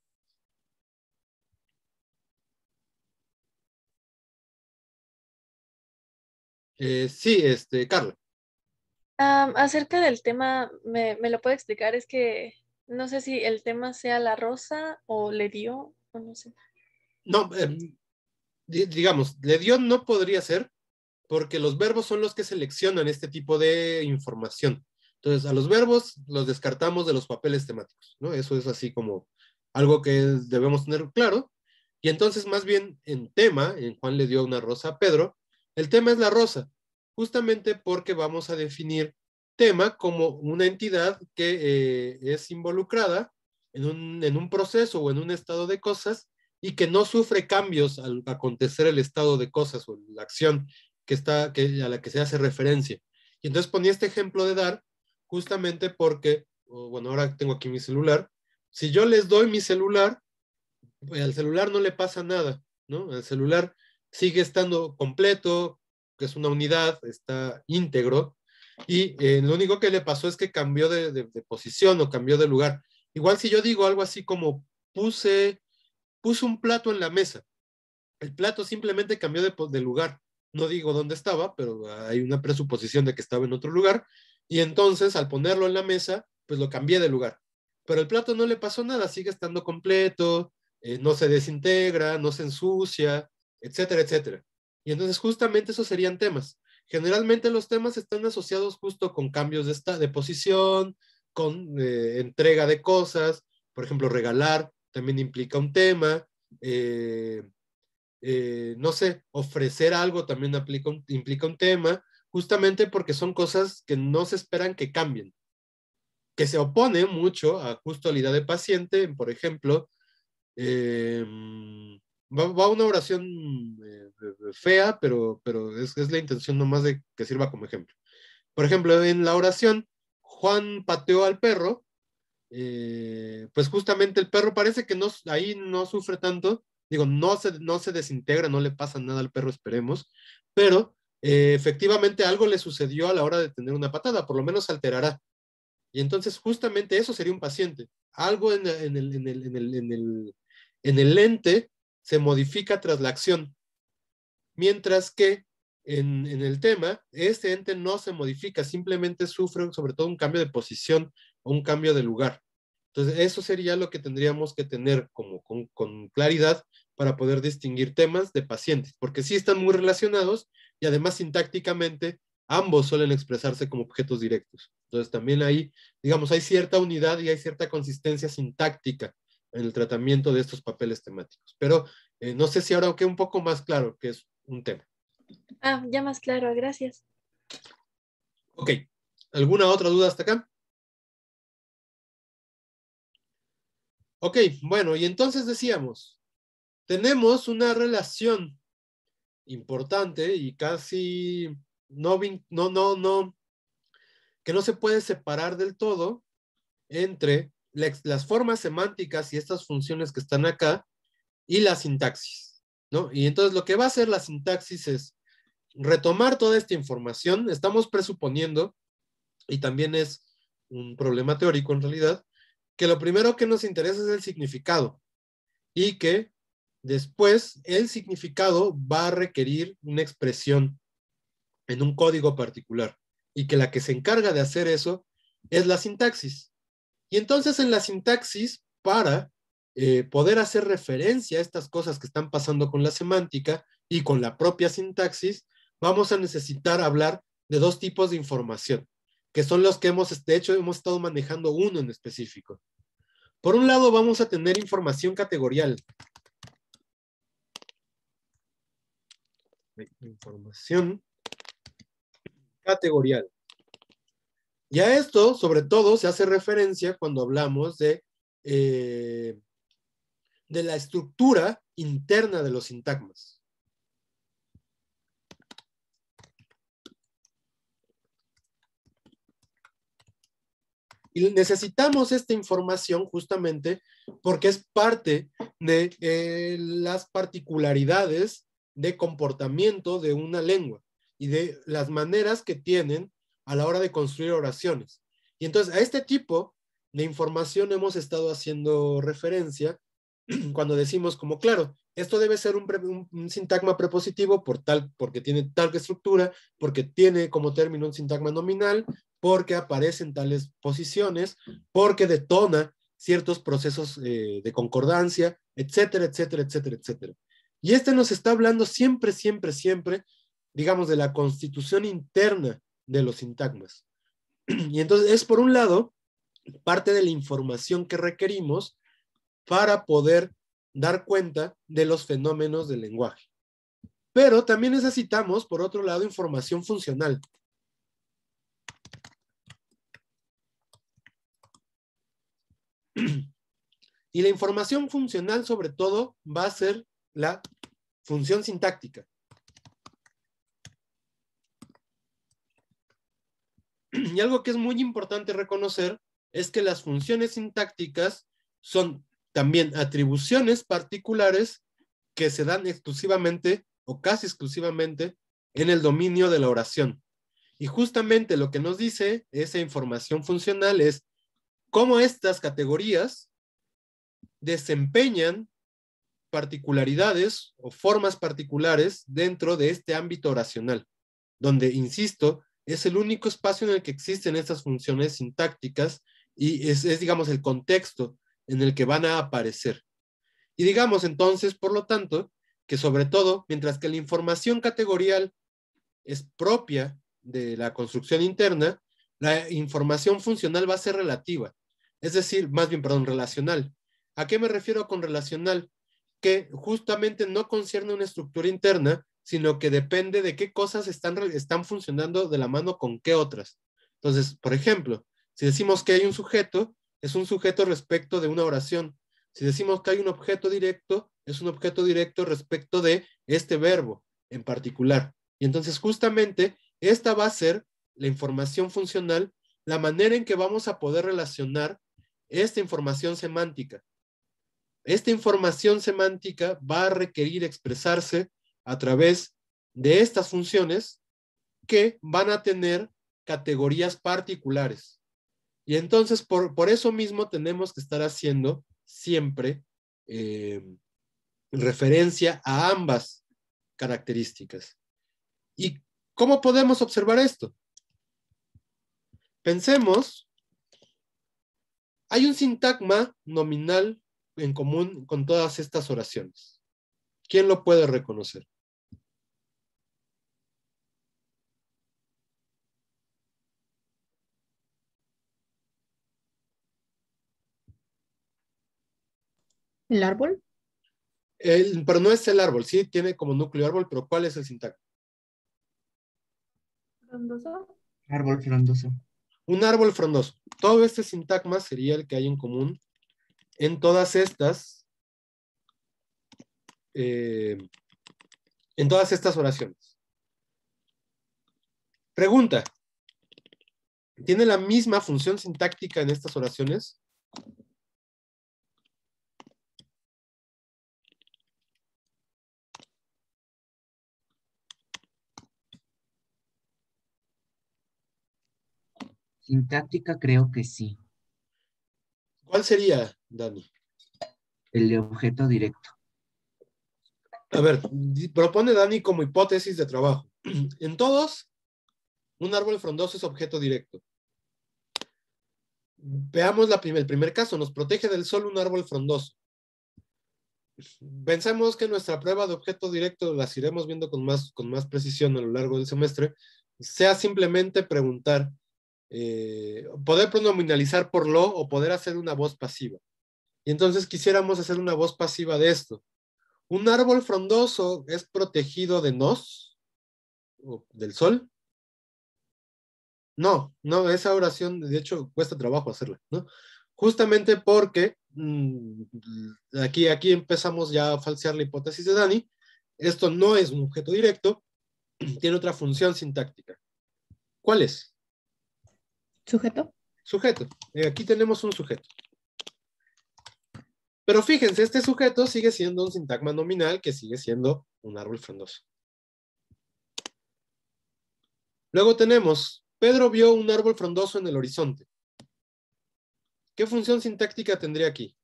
Sí, Carla. Acerca del tema, ¿me lo puede explicar? Es que no sé si el tema sea la rosa o le dio O no sé. No, digamos, le dio no podría ser, porque los verbos son los que seleccionan este tipo de información. Entonces, a los verbos los descartamos de los papeles temáticos, ¿no? Eso es así como algo que debemos tener claro. Y entonces, más bien, en tema, en Juan le dio una rosa a Pedro, el tema es la rosa, justamente porque vamos a definir tema como una entidad que es involucrada en un proceso o en un estado de cosas y que no sufre cambios al acontecer el estado de cosas o la acción a la que se hace referencia. Y entonces ponía este ejemplo de dar justamente porque, bueno, ahora tengo aquí mi celular. Si yo les doy mi celular, pues al celular no le pasa nada, ¿no? El celular sigue estando completo, que es una unidad, está íntegro, y lo único que le pasó es que cambió de posición o cambió de lugar. Igual si yo digo algo así como puse un plato en la mesa, el plato simplemente cambió de lugar. No digo dónde estaba, pero hay una presuposición de que estaba en otro lugar, y entonces al ponerlo en la mesa, pues lo cambié de lugar. Pero el plato no le pasó nada, sigue estando completo, no se desintegra, no se ensucia, etcétera, etcétera. Y entonces justamente esos serían temas. Generalmente los temas están asociados justo con cambios de posición, con entrega de cosas, por ejemplo, regalar también implica un tema, no sé, ofrecer algo también implica un tema, justamente porque son cosas que no se esperan que cambien, que se opone mucho a justo a la idea de paciente. Por ejemplo, va una oración fea, pero es la intención nomás de que sirva como ejemplo. Por ejemplo, en la oración, Juan pateó al perro, pues justamente el perro parece que ahí no sufre tanto, digo, no se desintegra, no le pasa nada al perro, esperemos, pero efectivamente algo le sucedió a la hora de tener una patada, por lo menos alterará. Y entonces justamente eso sería un paciente. Algo en el ente se modifica tras la acción, mientras que en el tema, este ente no se modifica, simplemente sufre sobre todo un cambio de posición o un cambio de lugar. Entonces, eso sería lo que tendríamos que tener como con claridad para poder distinguir temas de pacientes, porque sí están muy relacionados y además sintácticamente ambos suelen expresarse como objetos directos. Entonces, también ahí, digamos, hay cierta unidad y hay cierta consistencia sintáctica en el tratamiento de estos papeles temáticos. Pero no sé si ahora queda un poco más claro que es un tema. Ah, ya más claro, gracias. Ok, ¿alguna otra duda hasta acá? Ok, bueno, y entonces decíamos, tenemos una relación importante y casi que no se puede separar del todo entre las formas semánticas y estas funciones que están acá y la sintaxis, ¿no? Y entonces lo que va a hacer la sintaxis es retomar toda esta información. Estamos presuponiendo, y también es un problema teórico en realidad, que lo primero que nos interesa es el significado y que después el significado va a requerir una expresión en un código particular y que la que se encarga de hacer eso es la sintaxis. Y entonces en la sintaxis, para poder hacer referencia a estas cosas que están pasando con la semántica y con la propia sintaxis, vamos a necesitar hablar de dos tipos de información, que son los que de hecho hemos estado manejando uno en específico. Por un lado vamos a tener información categorial. Información categorial. Y a esto, sobre todo, se hace referencia cuando hablamos de la estructura interna de los sintagmas. Y necesitamos esta información justamente porque es parte de las particularidades de comportamiento de una lengua y de las maneras que tienen a la hora de construir oraciones. Y entonces a este tipo de información hemos estado haciendo referencia cuando decimos como, claro, esto debe ser un sintagma prepositivo porque tiene tal estructura, porque tiene como término un sintagma nominal, porque aparece en tales posiciones, porque detona ciertos procesos de concordancia, etcétera, etcétera, etcétera, etcétera. Y nos está hablando siempre, siempre, siempre, digamos, de la constitución interna de los sintagmas. Y entonces es, por un lado, parte de la información que requerimos para poder dar cuenta de los fenómenos del lenguaje. Pero también necesitamos, por otro lado, información funcional. Y la información funcional, sobre todo, va a ser la función sintáctica. Y algo que es muy importante reconocer es que las funciones sintácticas son también atribuciones particulares que se dan exclusivamente o casi exclusivamente en el dominio de la oración. Y justamente lo que nos dice esa información funcional es cómo estas categorías desempeñan particularidades o formas particulares dentro de este ámbito oracional, donde, insisto, es el único espacio en el que existen estas funciones sintácticas y es, digamos, el contexto en el que van a aparecer. Y digamos entonces, por lo tanto, que sobre todo, mientras que la información categorial es propia de la construcción interna, la información funcional va a ser relativa, es decir, más bien, perdón, relacional. ¿A qué me refiero con relacional? Que justamente no concierne una estructura interna, sino que depende de qué cosas están funcionando de la mano con qué otras. Entonces, por ejemplo, si decimos que hay un sujeto, es un sujeto respecto de una oración. Si decimos que hay un objeto directo, es un objeto directo respecto de este verbo en particular. Y entonces justamente esta va a ser la información funcional, la manera en que vamos a poder relacionar esta información semántica. Esta información semántica va a requerir expresarse a través de estas funciones que van a tener categorías particulares. Y entonces por eso mismo tenemos que estar haciendo siempre referencia a ambas características. ¿Y cómo podemos observar esto? Pensemos, hay un sintagma nominal en común con todas estas oraciones. ¿Quién lo puede reconocer? ¿El árbol? Pero no es el árbol, sí tiene como núcleo árbol, pero ¿cuál es el sintagma? ¿Frondoso? Árbol frondoso. Un árbol frondoso. Todo este sintagma sería el que hay en común en todas estas oraciones. Pregunta: ¿tiene la misma función sintáctica en estas oraciones? Sintáctica creo que sí. ¿Cuál sería, Dani? El de objeto directo. A ver, propone Dani como hipótesis de trabajo. En todos, un árbol frondoso es objeto directo. Veamos el primer caso. Nos protege del sol un árbol frondoso. Pensamos que nuestra prueba de objeto directo, las iremos viendo con más precisión a lo largo del semestre, sea simplemente preguntar, poder pronominalizar por lo o poder hacer una voz pasiva. Y entonces quisiéramos hacer una voz pasiva de esto. ¿Un árbol frondoso es protegido de nos? ¿O del sol? No, esa oración de hecho cuesta trabajo hacerla, ¿no? Justamente porque aquí empezamos ya a falsear la hipótesis de Dani. Esto no es un objeto directo, tiene otra función sintáctica. ¿Cuál es? ¿Sujeto? Sujeto. Aquí tenemos un sujeto. Pero fíjense, este sujeto sigue siendo un sintagma nominal que sigue siendo un árbol frondoso. Luego tenemos, Pedro vio un árbol frondoso en el horizonte. ¿Qué función sintáctica tendría aquí?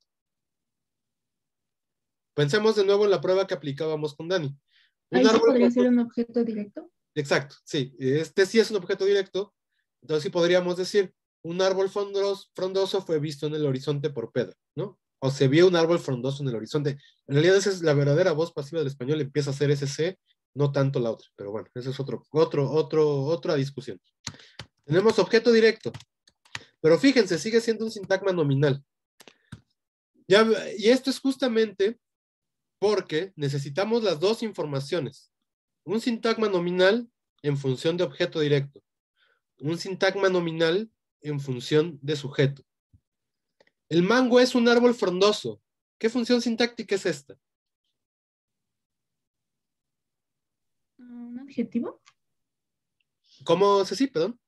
Pensemos de nuevo en la prueba que aplicábamos con Dani. ¿Ahí sí podría ser un objeto directo? Exacto, sí. Este sí es un objeto directo. Entonces sí podríamos decir, un árbol frondoso fue visto en el horizonte por Pedro, ¿no? O se vio un árbol frondoso en el horizonte. En realidad esa es la verdadera voz pasiva del español, empieza a ser ese C, no tanto la otra, pero bueno, esa es otra discusión. Tenemos objeto directo, pero fíjense, sigue siendo un sintagma nominal. Y esto es justamente porque necesitamos las dos informaciones. Un sintagma nominal en función de objeto directo. Un sintagma nominal en función de sujeto. El mango es un árbol frondoso. ¿Qué función sintáctica es esta? ¿Un adjetivo? ¿Cómo, Ceci? Perdón.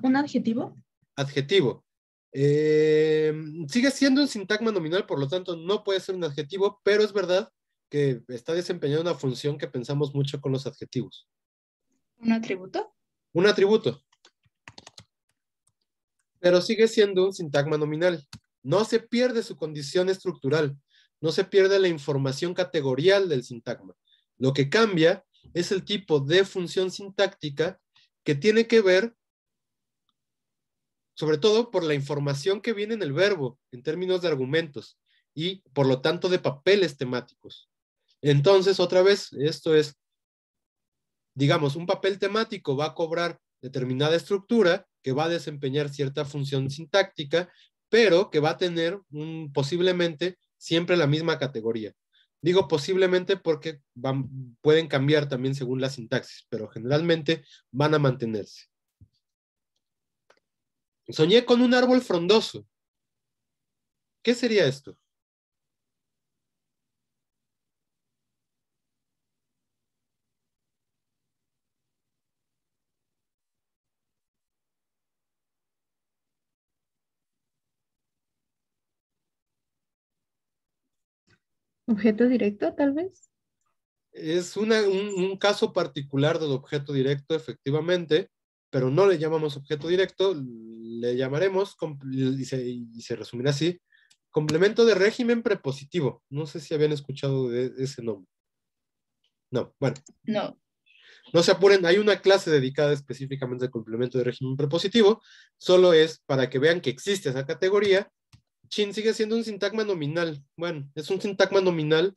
¿Un adjetivo? Adjetivo. Sigue siendo un sintagma nominal, por lo tanto no puede ser un adjetivo, pero es verdad que está desempeñando una función que pensamos mucho con los adjetivos. ¿Un atributo? Un atributo. Pero sigue siendo un sintagma nominal. No se pierde su condición estructural, no se pierde la información categorial del sintagma. Lo que cambia es el tipo de función sintáctica que tiene que ver sobre todo por la información que viene en el verbo, en términos de argumentos, y por lo tanto de papeles temáticos. Entonces, otra vez, esto es, digamos, un papel temático va a cobrar determinada estructura, que va a desempeñar cierta función sintáctica, pero que va a tener posiblemente siempre la misma categoría. Digo posiblemente porque pueden cambiar también según la sintaxis, pero generalmente van a mantenerse. Soñé con un árbol frondoso. ¿Qué sería esto? ¿Objeto directo, tal vez? Es un caso particular del objeto directo, efectivamente, pero no le llamamos objeto directo, le llamaremos, y se resumirá así, complemento de régimen prepositivo. No sé si habían escuchado de ese nombre. No, bueno. No. No se apuren, hay una clase dedicada específicamente al complemento de régimen prepositivo, solo es para que vean que existe esa categoría. Chin sigue siendo un sintagma nominal. Bueno, es un sintagma nominal,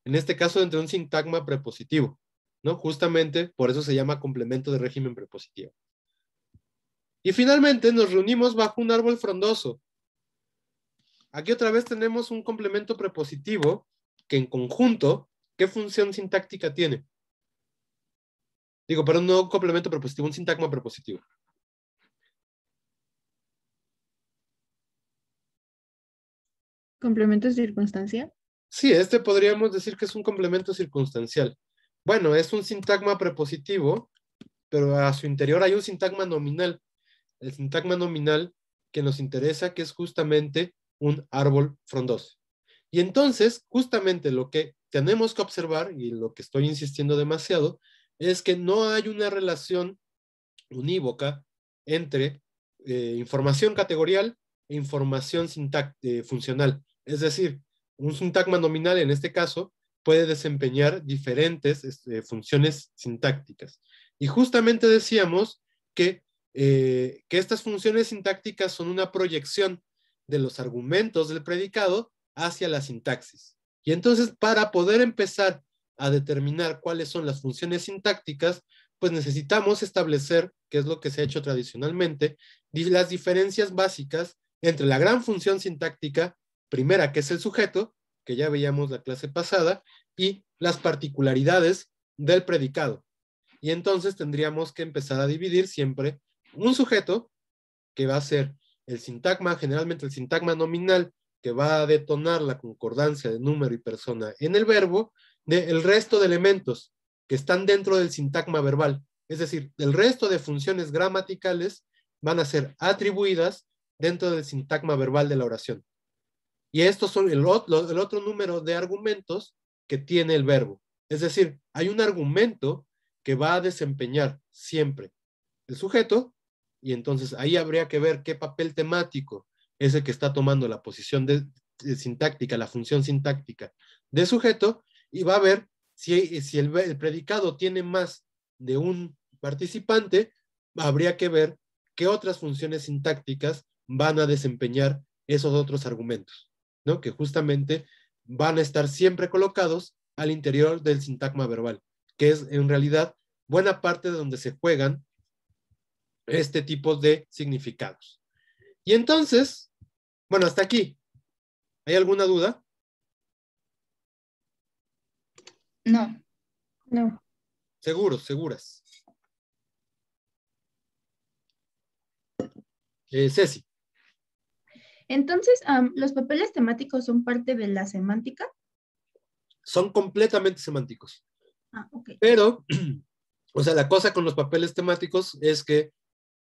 en este caso entre un sintagma prepositivo, ¿no? Justamente por eso se llama complemento de régimen prepositivo. Y finalmente nos reunimos bajo un árbol frondoso. Aquí otra vez tenemos un complemento prepositivo que en conjunto, ¿qué función sintáctica tiene? Digo, perdón, no un complemento prepositivo, un sintagma prepositivo. ¿Complemento circunstancial? Sí, este podríamos decir que es un complemento circunstancial. Bueno, es un sintagma prepositivo, pero a su interior hay un sintagma nominal. El sintagma nominal que nos interesa, que es justamente un árbol frondoso. Y entonces, justamente lo que tenemos que observar, y lo que estoy insistiendo demasiado, es que no hay una relación unívoca entre información categorial e información funcional. Es decir, un sintagma nominal en este caso puede desempeñar diferentes funciones sintácticas. Y justamente decíamos que estas funciones sintácticas son una proyección de los argumentos del predicado hacia la sintaxis. Y entonces, para poder empezar a determinar cuáles son las funciones sintácticas, pues necesitamos establecer, que es lo que se ha hecho tradicionalmente, las diferencias básicas entre la gran función sintáctica, primera, que es el sujeto, que ya veíamos la clase pasada, y las particularidades del predicado. Y entonces tendríamos que empezar a dividir siempre un sujeto, que va a ser el sintagma, generalmente el sintagma nominal, que va a detonar la concordancia de número y persona en el verbo, del resto de elementos que están dentro del sintagma verbal. Es decir, el resto de funciones gramaticales van a ser atribuidas dentro del sintagma verbal de la oración. Y estos son el otro número de argumentos que tiene el verbo. Es decir, hay un argumento que va a desempeñar siempre el sujeto, y entonces ahí habría que ver qué papel temático es el que está tomando la posición de sintáctica, la función sintáctica de sujeto, y va a ver si el predicado tiene más de un participante, habría que ver qué otras funciones sintácticas van a desempeñar esos otros argumentos, ¿no? Que justamente van a estar siempre colocados al interior del sintagma verbal, que es en realidad buena parte de donde se juegan este tipo de significados. Y entonces, bueno, hasta aquí. ¿Hay alguna duda? No. No. Seguros, seguras. Ceci. Entonces, ¿los papeles temáticos son parte de la semántica? Son completamente semánticos. Ok. Pero, o sea, la cosa con los papeles temáticos es que,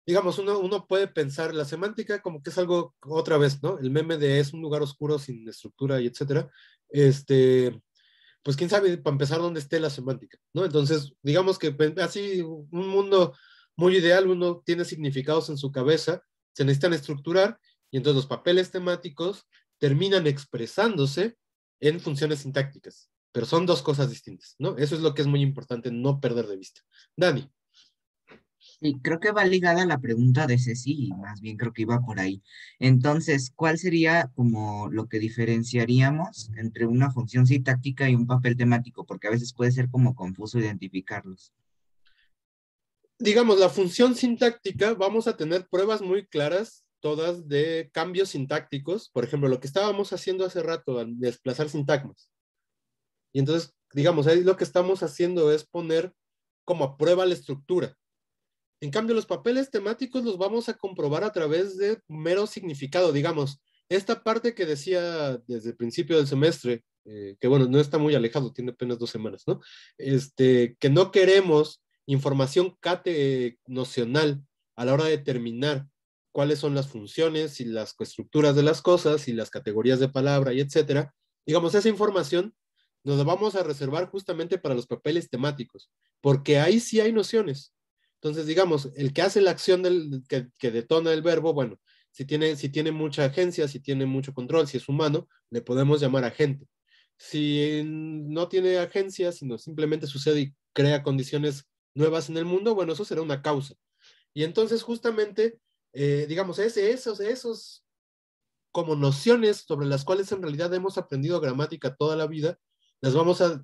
digamos, uno puede pensar la semántica como que es algo, otra vez, ¿no? El meme de es un lugar oscuro sin estructura y etcétera. Pues quién sabe, para empezar, dónde esté la semántica, ¿no? Entonces, digamos que así, un mundo muy ideal, uno tiene significados en su cabeza, se necesitan estructurar, y entonces los papeles temáticos terminan expresándose en funciones sintácticas, pero son dos cosas distintas, ¿no? Eso es lo que es muy importante no perder de vista. Dani. Sí, creo que va ligada a la pregunta de Ceci, y más bien creo que iba por ahí. Entonces, ¿cuál sería como lo que diferenciaríamos entre una función sintáctica y un papel temático? Porque a veces puede ser como confuso identificarlos. Digamos, la función sintáctica, vamos a tener pruebas muy claras, todas de cambios sintácticos. Por ejemplo, lo que estábamos haciendo hace rato, al desplazar sintagmas. Y entonces, digamos, ahí lo que estamos haciendo es poner como a prueba la estructura. En cambio, los papeles temáticos los vamos a comprobar a través de mero significado. Digamos, esta parte que decía desde el principio del semestre, que bueno, no está muy alejado, tiene apenas 2 semanas, ¿no? Que no queremos información nocional a la hora de determinar cuáles son las funciones y las estructuras de las cosas y las categorías de palabra y etcétera. Digamos, esa información nos la vamos a reservar justamente para los papeles temáticos, porque ahí sí hay nociones. Entonces, digamos, el que hace la acción que detona el verbo, bueno, si tiene mucha agencia, si tiene mucho control, si es humano, le podemos llamar agente. Si no tiene agencia, sino simplemente sucede y crea condiciones nuevas en el mundo, bueno, eso será una causa. Y entonces, justamente, digamos, esos como nociones sobre las cuales en realidad hemos aprendido gramática toda la vida, las vamos a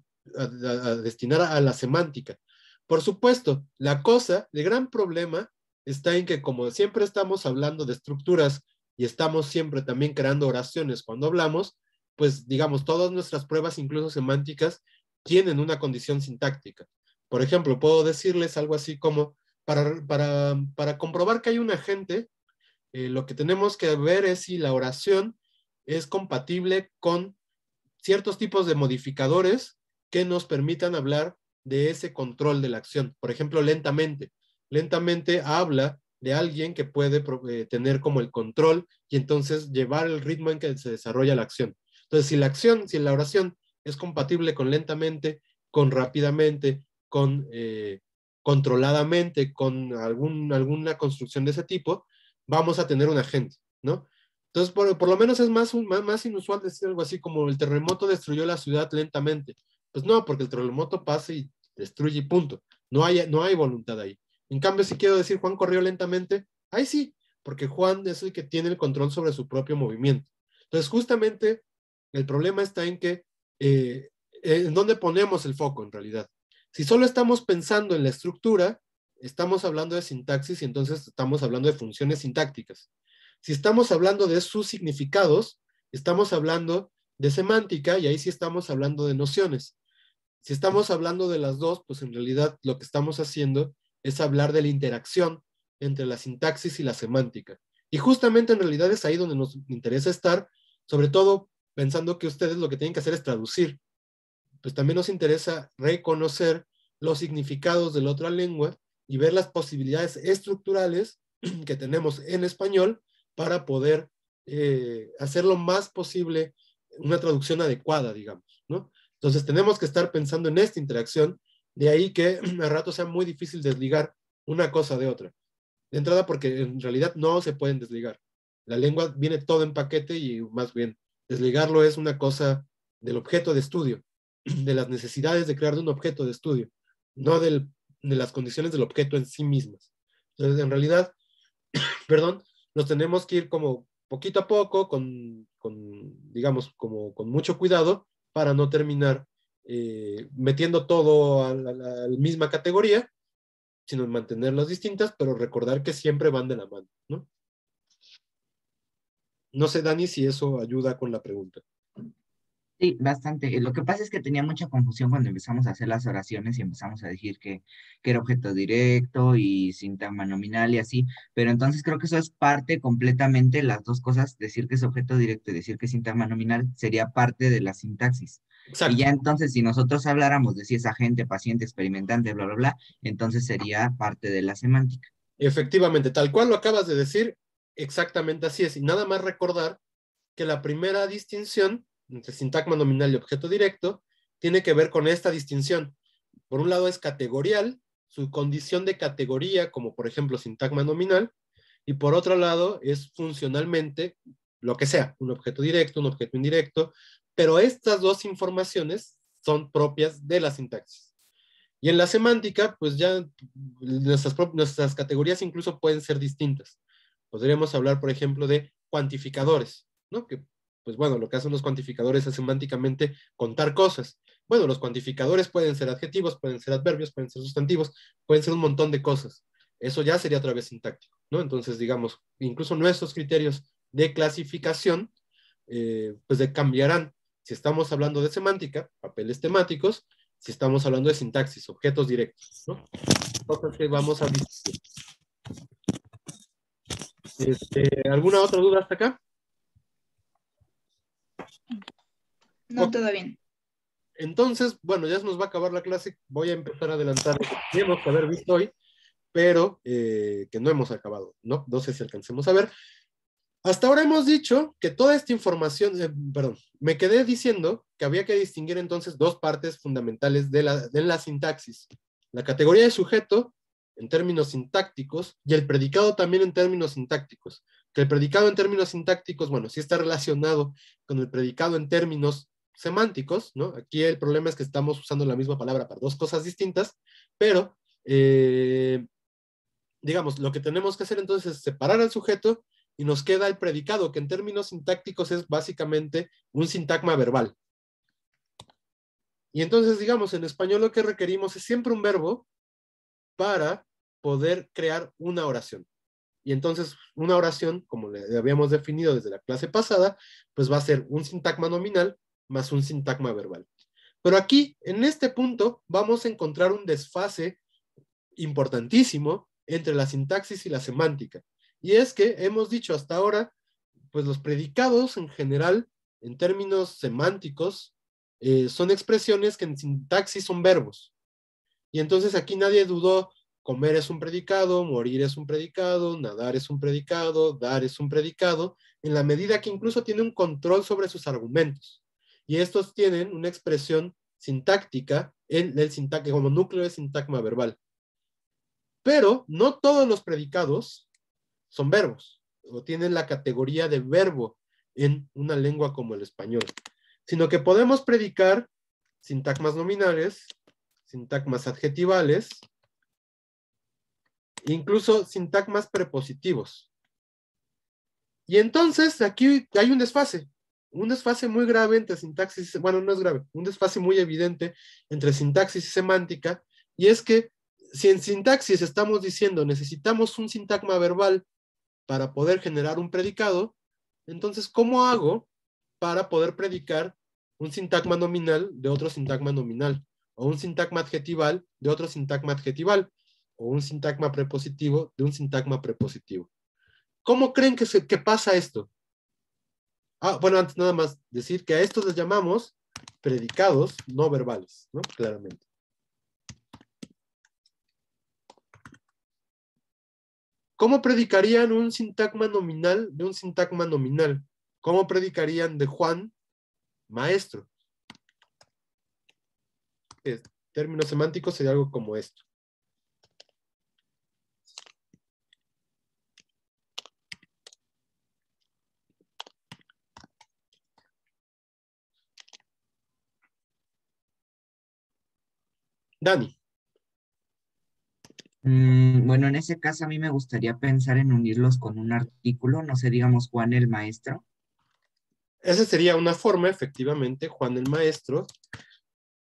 destinar a la semántica. Por supuesto, el gran problema está en que como siempre estamos hablando de estructuras y estamos siempre también creando oraciones cuando hablamos, pues digamos, todas nuestras pruebas, incluso semánticas, tienen una condición sintáctica. Por ejemplo, puedo decirles algo así como, para comprobar que hay un agente, lo que tenemos que ver es si la oración es compatible con ciertos tipos de modificadores que nos permitan hablar de ese control de la acción. Por ejemplo, lentamente. Lentamente habla de alguien que puede tener como el control y entonces llevar el ritmo en que se desarrolla la acción. Entonces, si la oración es compatible con lentamente, con rápidamente, con controladamente, con alguna construcción de ese tipo, vamos a tener un agente, ¿no? Entonces, por lo menos es más inusual decir algo así como el terremoto destruyó la ciudad lentamente. Pues no, porque el terremoto pasa y destruye y punto. No hay voluntad ahí. En cambio, si quiero decir Juan corrió lentamente, ahí sí, porque Juan es el que tiene el control sobre su propio movimiento. Entonces, justamente, el problema está en que, en dónde ponemos el foco en realidad. Si solo estamos pensando en la estructura, estamos hablando de sintaxis y entonces estamos hablando de funciones sintácticas. Si estamos hablando de sus significados, estamos hablando de semántica y ahí sí estamos hablando de nociones. Si estamos hablando de las dos, pues en realidad lo que estamos haciendo es hablar de la interacción entre la sintaxis y la semántica. Y justamente en realidad es ahí donde nos interesa estar, sobre todo pensando que ustedes lo que tienen que hacer es traducir. Pues también nos interesa reconocer los significados de la otra lengua y ver las posibilidades estructurales que tenemos en español para poder hacer lo más posible una traducción adecuada, digamos, ¿no? Entonces tenemos que estar pensando en esta interacción, de ahí que a rato sea muy difícil desligar una cosa de otra. De entrada porque en realidad no se pueden desligar. La lengua viene todo en paquete y más bien desligarlo es una cosa del objeto de estudio, de las necesidades de crear de un objeto de estudio, no de las condiciones del objeto en sí mismas. Entonces, en realidad, perdón, nos tenemos que ir como poquito a poco, digamos, como con mucho cuidado para no terminar metiendo todo a la misma categoría, sino mantenerlas distintas, pero recordar que siempre van de la mano, ¿no? No sé, Dani, si eso ayuda con la pregunta. Sí, bastante. Lo que pasa es que tenía mucha confusión cuando empezamos a hacer las oraciones y empezamos a decir que era objeto directo y sintagma nominal y así, pero entonces creo que eso es parte completamente, las dos cosas, decir que es objeto directo y decir que es sintagma nominal, sería parte de la sintaxis. Y Exacto. ya entonces, si nosotros habláramos de si es agente, paciente, experimentante, bla, bla, bla, entonces sería parte de la semántica. Efectivamente, tal cual lo acabas de decir, exactamente así es. Y nada más recordar que la primera distinción entre sintagma nominal y objeto directo tiene que ver con esta distinción. Por un lado es categorial, su condición de categoría, como por ejemplo sintagma nominal, y por otro lado es funcionalmente lo que sea, un objeto directo, un objeto indirecto, pero estas dos informaciones son propias de la sintaxis. Y en la semántica, pues ya nuestras categorías incluso pueden ser distintas. Podríamos hablar, por ejemplo, de cuantificadores, ¿no? Que, pues bueno, lo que hacen los cuantificadores es semánticamente contar cosas. Bueno, los cuantificadores pueden ser adjetivos, pueden ser adverbios, pueden ser sustantivos, pueden ser un montón de cosas. Eso ya sería otra vez sintáctico, ¿no? Entonces, digamos, incluso nuestros criterios de clasificación, pues cambiarán. Si estamos hablando de semántica, papeles temáticos, si estamos hablando de sintaxis, objetos directos, ¿no? Cosas que vamos a discutir. ¿Alguna otra duda hasta acá? No, Ok. todo bien. Entonces, bueno, ya se nos va a acabar la clase. Voy a empezar a adelantar lo que tenemos que haber visto hoy, pero que no hemos acabado, ¿no? No sé si alcancemos a ver. Hasta ahora hemos dicho que toda esta información, perdón, me quedé diciendo que había que distinguir entonces dos partes fundamentales de la sintaxis. La categoría de sujeto en términos sintácticos y el predicado también en términos sintácticos. Que el predicado en términos sintácticos, bueno, sí está relacionado con el predicado en términos semánticos, ¿no? Aquí el problema es que estamos usando la misma palabra para dos cosas distintas, pero digamos, lo que tenemos que hacer entonces es separar al sujeto y nos queda el predicado, que en términos sintácticos es básicamente un sintagma verbal. Y entonces, digamos, en español lo que requerimos es siempre un verbo para poder crear una oración. Y entonces, una oración, como le habíamos definido desde la clase pasada, pues va a ser un sintagma nominal más un sintagma verbal. Pero aquí, en este punto, vamos a encontrar un desfase importantísimo entre la sintaxis y la semántica. Y es que hemos dicho hasta ahora, pues los predicados en general, en términos semánticos, son expresiones que en sintaxis son verbos. Y entonces aquí nadie dudó, comer es un predicado, morir es un predicado, nadar es un predicado, dar es un predicado, en la medida que incluso tiene un control sobre sus argumentos. Y estos tienen una expresión sintáctica en el sintagma, como núcleo de sintagma verbal. Pero no todos los predicados son verbos o tienen la categoría de verbo en una lengua como el español, sino que podemos predicar sintagmas nominales, sintagmas adjetivales, incluso sintagmas prepositivos. Y entonces aquí hay un desfase muy grave entre sintaxis, bueno, no es grave, un desfase muy evidente entre sintaxis y semántica, y es que si en sintaxis estamos diciendo necesitamos un sintagma verbal para poder generar un predicado, entonces, ¿cómo hago para poder predicar un sintagma nominal de otro sintagma nominal? O un sintagma adjetival de otro sintagma adjetival? O un sintagma prepositivo de un sintagma prepositivo. ¿Cómo creen que pasa esto? Bueno, antes nada más decir que a estos les llamamos predicados no verbales, ¿no? Claramente. ¿Cómo predicarían un sintagma nominal de un sintagma nominal? ¿Cómo predicarían de Juan, maestro? En términos semánticos sería algo como esto. Dani. Bueno, en ese caso a mí me gustaría pensar en unirlos con un artículo, no sé, digamos Juan el maestro. Esa sería una forma, efectivamente, Juan el maestro,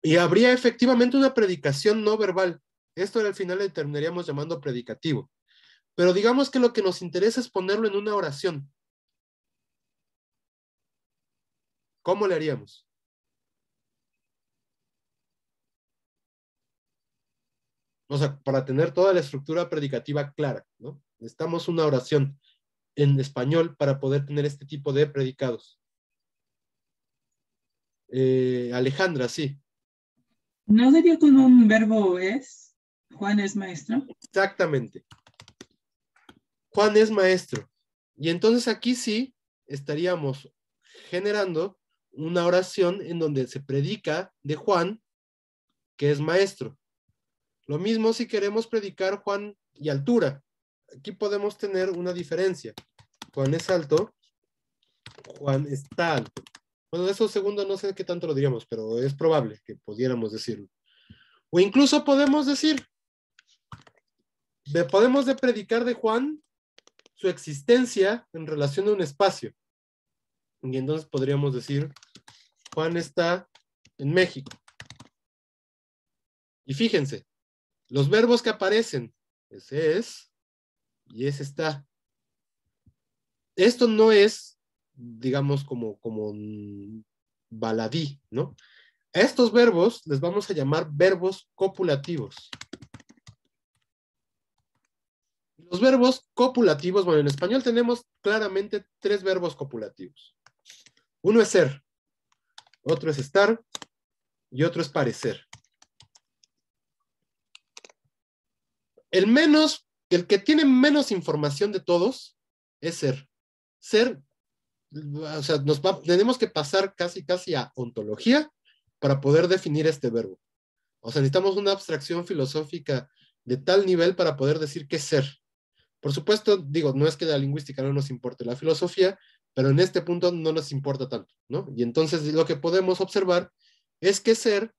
y habría efectivamente una predicación no verbal. Esto al final le terminaríamos llamando predicativo. Pero digamos que lo que nos interesa es ponerlo en una oración. ¿Cómo le haríamos? O sea, para tener toda la estructura predicativa clara, ¿no? Necesitamos una oración en español para poder tener este tipo de predicados. Alejandra, sí. ¿No sería con un verbo es? Juan es maestro. Exactamente. Juan es maestro. Y entonces aquí sí estaríamos generando una oración en donde se predica de Juan, que es maestro. Lo mismo si queremos predicar Juan y altura. Aquí podemos tener una diferencia. Juan es alto, Juan está alto. Bueno, eso segundo no sé qué tanto lo diríamos, pero es probable que pudiéramos decirlo. O incluso podemos decir, podemos de predicar de Juan su existencia en relación a un espacio. Y entonces podríamos decir, Juan está en México. Y fíjense, los verbos que aparecen, ese es y ese está. Esto no es, digamos, como baladí, ¿no? A estos verbos les vamos a llamar verbos copulativos. Los verbos copulativos, bueno, en español tenemos claramente 3 verbos copulativos. Uno es ser, otro es estar y otro es parecer. El que tiene menos información de todos es ser. Ser, o sea, tenemos que pasar casi a ontología para poder definir este verbo. O sea, necesitamos una abstracción filosófica de tal nivel para poder decir qué es ser. Por supuesto, digo, no es que la lingüística no nos importe la filosofía, pero en este punto no nos importa tanto, ¿no? Y entonces lo que podemos observar es que ser,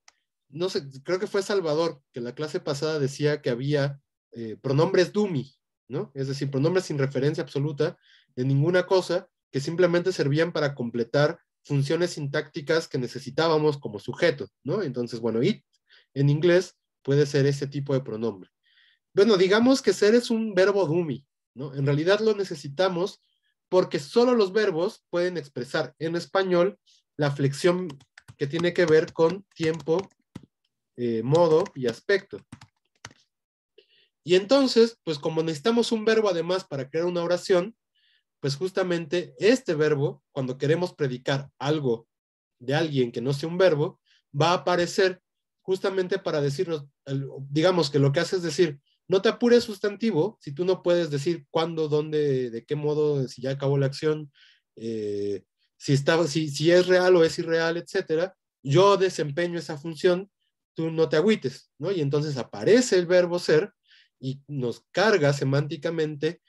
no sé, creo que fue Salvador, que en la clase pasada decía que había pronombres dummy, ¿no? Es decir, pronombres sin referencia absoluta de ninguna cosa, que simplemente servían para completar funciones sintácticas que necesitábamos como sujeto, ¿no? Entonces, bueno, it en inglés puede ser ese tipo de pronombre. Bueno, digamos que ser es un verbo dummy, ¿no? En realidad lo necesitamos porque solo los verbos pueden expresar en español la flexión que tiene que ver con tiempo, modo y aspecto. Y entonces, pues como necesitamos un verbo además para crear una oración, pues justamente este verbo, cuando queremos predicar algo de alguien que no sea un verbo, va a aparecer justamente para decirnos, digamos que lo que hace es decir, no te apures sustantivo, si tú no puedes decir cuándo, dónde, de qué modo, si ya acabó la acción, si es real o es irreal, etcétera, yo desempeño esa función, tú no te agüites, ¿no? Y entonces aparece el verbo ser y nos carga semánticamente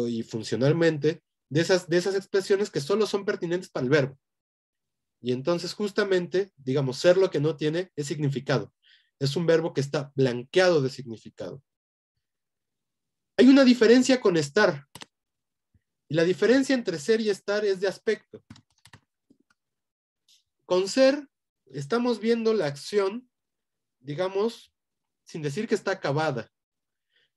y funcionalmente de esas expresiones que solo son pertinentes para el verbo. Y entonces justamente, digamos, ser lo que no tiene es significado. Es un verbo que está blanqueado de significado. Hay una diferencia con estar. Y la diferencia entre ser y estar es de aspecto. Con ser, estamos viendo la acción, digamos, sin decir que está acabada.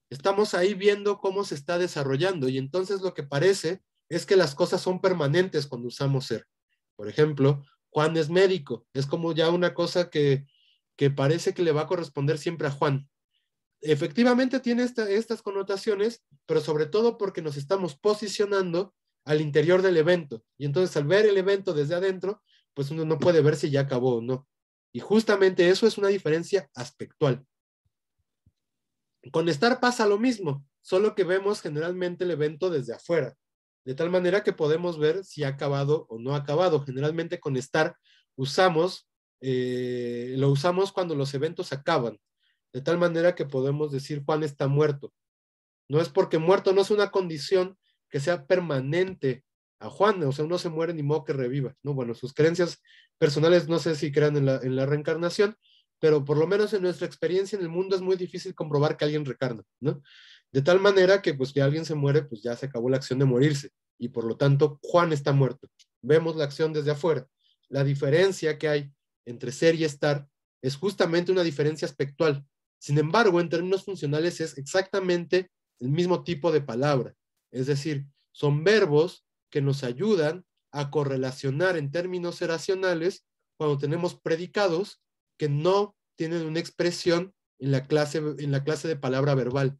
Estamos ahí viendo cómo se está desarrollando y entonces lo que parece es que las cosas son permanentes cuando usamos ser. Por ejemplo, Juan es médico. Es como ya una cosa que parece que le va a corresponder siempre a Juan. Efectivamente tiene estas connotaciones, pero sobre todo porque nos estamos posicionando al interior del evento. Y entonces al ver el evento desde adentro, pues uno no puede ver si ya acabó o no. Y justamente eso es una diferencia aspectual. Con estar pasa lo mismo, solo que vemos generalmente el evento desde afuera, de tal manera que podemos ver si ha acabado o no ha acabado. Generalmente con estar lo usamos cuando los eventos acaban, de tal manera que podemos decir Juan está muerto. No es porque muerto no es una condición que sea permanente a Juan, o sea, uno se muere ni modo que reviva, ¿no? Bueno, sus creencias personales no sé si crean en la reencarnación, pero por lo menos en nuestra experiencia en el mundo es muy difícil comprobar que alguien reencarna, ¿no? De tal manera que pues que alguien se muere, pues ya se acabó la acción de morirse, y por lo tanto Juan está muerto. Vemos la acción desde afuera. La diferencia que hay entre ser y estar es justamente una diferencia aspectual. Sin embargo, en términos funcionales es exactamente el mismo tipo de palabra. Es decir, son verbos que nos ayudan a correlacionar en términos eracionales cuando tenemos predicados que no tienen una expresión en la clase de palabra verbal.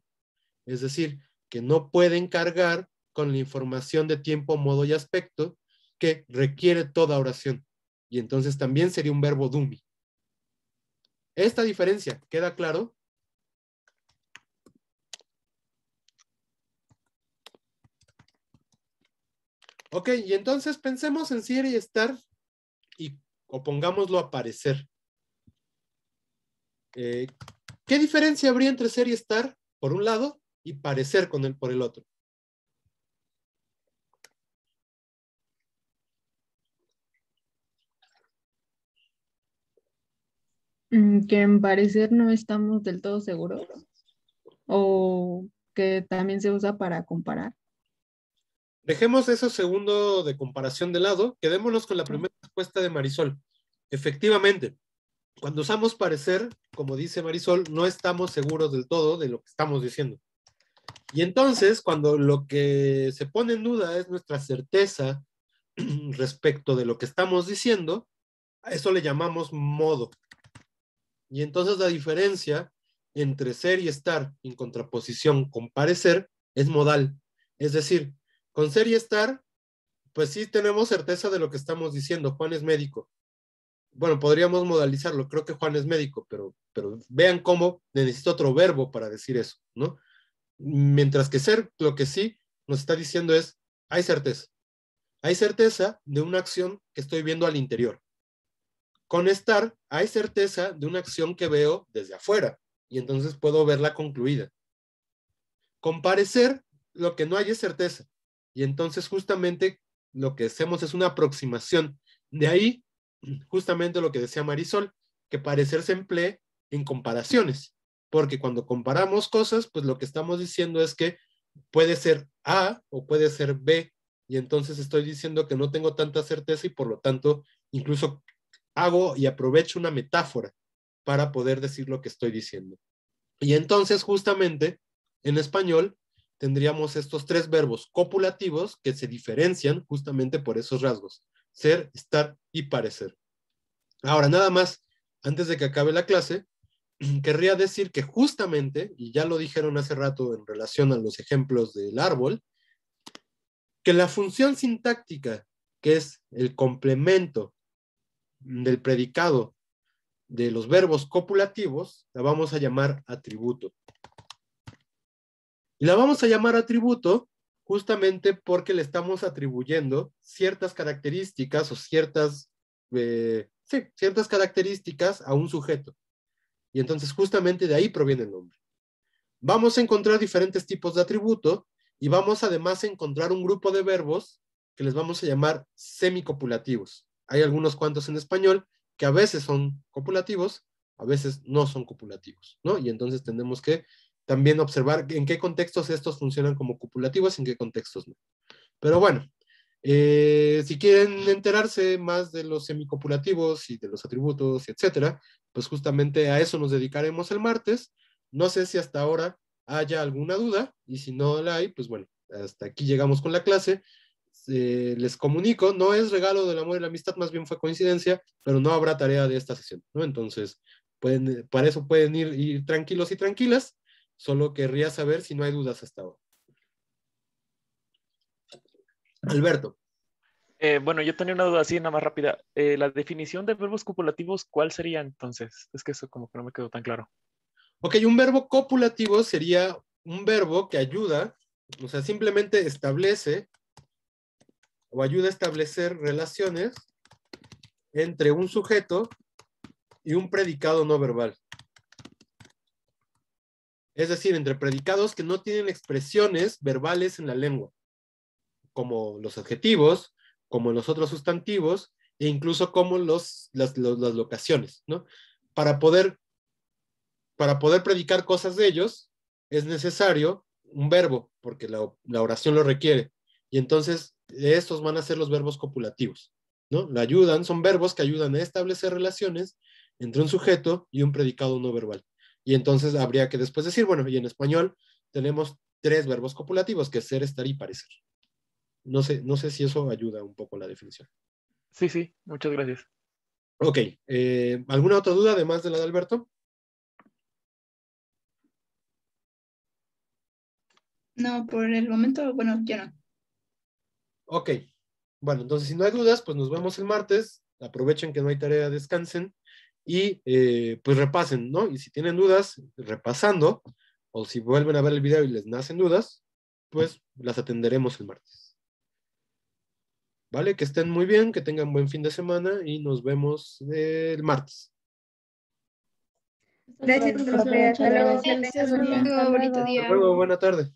Es decir, que no pueden cargar con la información de tiempo, modo y aspecto que requiere toda oración. Y entonces también sería un verbo dumi. Esta diferencia, ¿queda claro? Ok, y entonces pensemos en ser y estar o pongámoslo a parecer. ¿Qué diferencia habría entre ser y estar por un lado y parecer por el otro? Que en parecer no estamos del todo seguros o que también se usa para comparar. Dejemos eso segundo de comparación de lado, quedémonos con la primera respuesta de Marisol. Efectivamente, cuando usamos parecer, como dice Marisol, no estamos seguros del todo de lo que estamos diciendo. Y entonces, cuando lo que se pone en duda es nuestra certeza respecto de lo que estamos diciendo, a eso le llamamos modo. Y entonces la diferencia entre ser y estar en contraposición con parecer es modal. Es decir, con ser y estar, pues sí tenemos certeza de lo que estamos diciendo. Juan es médico. Bueno, podríamos modalizarlo. Creo que Juan es médico, pero vean cómo necesito otro verbo para decir eso, ¿no? Mientras que ser, lo que sí nos está diciendo es, hay certeza. Hay certeza de una acción que estoy viendo al interior. Con estar, hay certeza de una acción que veo desde afuera, y entonces puedo verla concluida. Con parecer, lo que no hay es certeza, y entonces justamente lo que hacemos es una aproximación. De ahí, justamente lo que decía Marisol, que parecer se emplee en comparaciones, porque cuando comparamos cosas, pues lo que estamos diciendo es que puede ser A o puede ser B, y entonces estoy diciendo que no tengo tanta certeza y por lo tanto incluso hago y aprovecho una metáfora para poder decir lo que estoy diciendo. Y entonces justamente en español tendríamos estos tres verbos copulativos que se diferencian justamente por esos rasgos: ser, estar y parecer. Ahora, nada más, antes de que acabe la clase, querría decir que justamente, y ya lo dijeron hace rato en relación a los ejemplos del árbol, que la función sintáctica, que es el complemento del predicado de los verbos copulativos, la vamos a llamar atributo. Y la vamos a llamar atributo justamente porque le estamos atribuyendo ciertas características o ciertas características a un sujeto. Y entonces justamente de ahí proviene el nombre. Vamos a encontrar diferentes tipos de atributo y vamos además a encontrar un grupo de verbos que les vamos a llamar semicopulativos. Hay algunos cuantos en español que a veces son copulativos, a veces no son copulativos, ¿no? Y entonces tenemos que también observar en qué contextos estos funcionan como copulativos y en qué contextos no. Pero bueno, si quieren enterarse más de los semicopulativos y de los atributos, etcétera, pues justamente a eso nos dedicaremos el martes. No sé si hasta ahora haya alguna duda, y si no la hay, pues bueno, hasta aquí llegamos con la clase. Les comunico, no es regalo del amor y la amistad, más bien fue coincidencia, pero no habrá tarea de esta sesión, ¿no? Entonces, para eso pueden ir tranquilos y tranquilas, solo querría saber si no hay dudas hasta ahora. Alberto. Bueno, yo tenía una duda así, nada más rápida. La definición de verbos copulativos, ¿cuál sería entonces? Es que eso como que no me quedó tan claro. Ok, un verbo copulativo sería un verbo que ayuda, o sea, simplemente establece o ayuda a establecer relaciones entre un sujeto y un predicado no verbal. Es decir, entre predicados que no tienen expresiones verbales en la lengua, como los adjetivos, como los otros sustantivos, e incluso como las locaciones, ¿no? para poder predicar cosas de ellos, es necesario un verbo, porque la oración lo requiere. Y entonces, estos van a ser los verbos copulativos, ¿no? La ayudan, son verbos que ayudan a establecer relaciones entre un sujeto y un predicado no verbal. Y entonces habría que después decir, bueno, y en español tenemos 3 verbos copulativos, que es ser, estar y parecer. No sé si eso ayuda un poco a la definición. Sí, muchas gracias. Ok, ¿alguna otra duda además de la de Alberto? No, por el momento, bueno, ya no. Ok, bueno, entonces si no hay dudas, pues nos vemos el martes. Aprovechen que no hay tarea, descansen y pues repasen, ¿no? Y si tienen dudas, repasando, o si vuelven a ver el video y les nacen dudas, pues las atenderemos el martes. ¿Vale? Que estén muy bien, que tengan buen fin de semana y nos vemos el martes. Gracias, profe. Hasta luego. Que tengas un buen día. Bonito día. Hasta luego, buena tarde.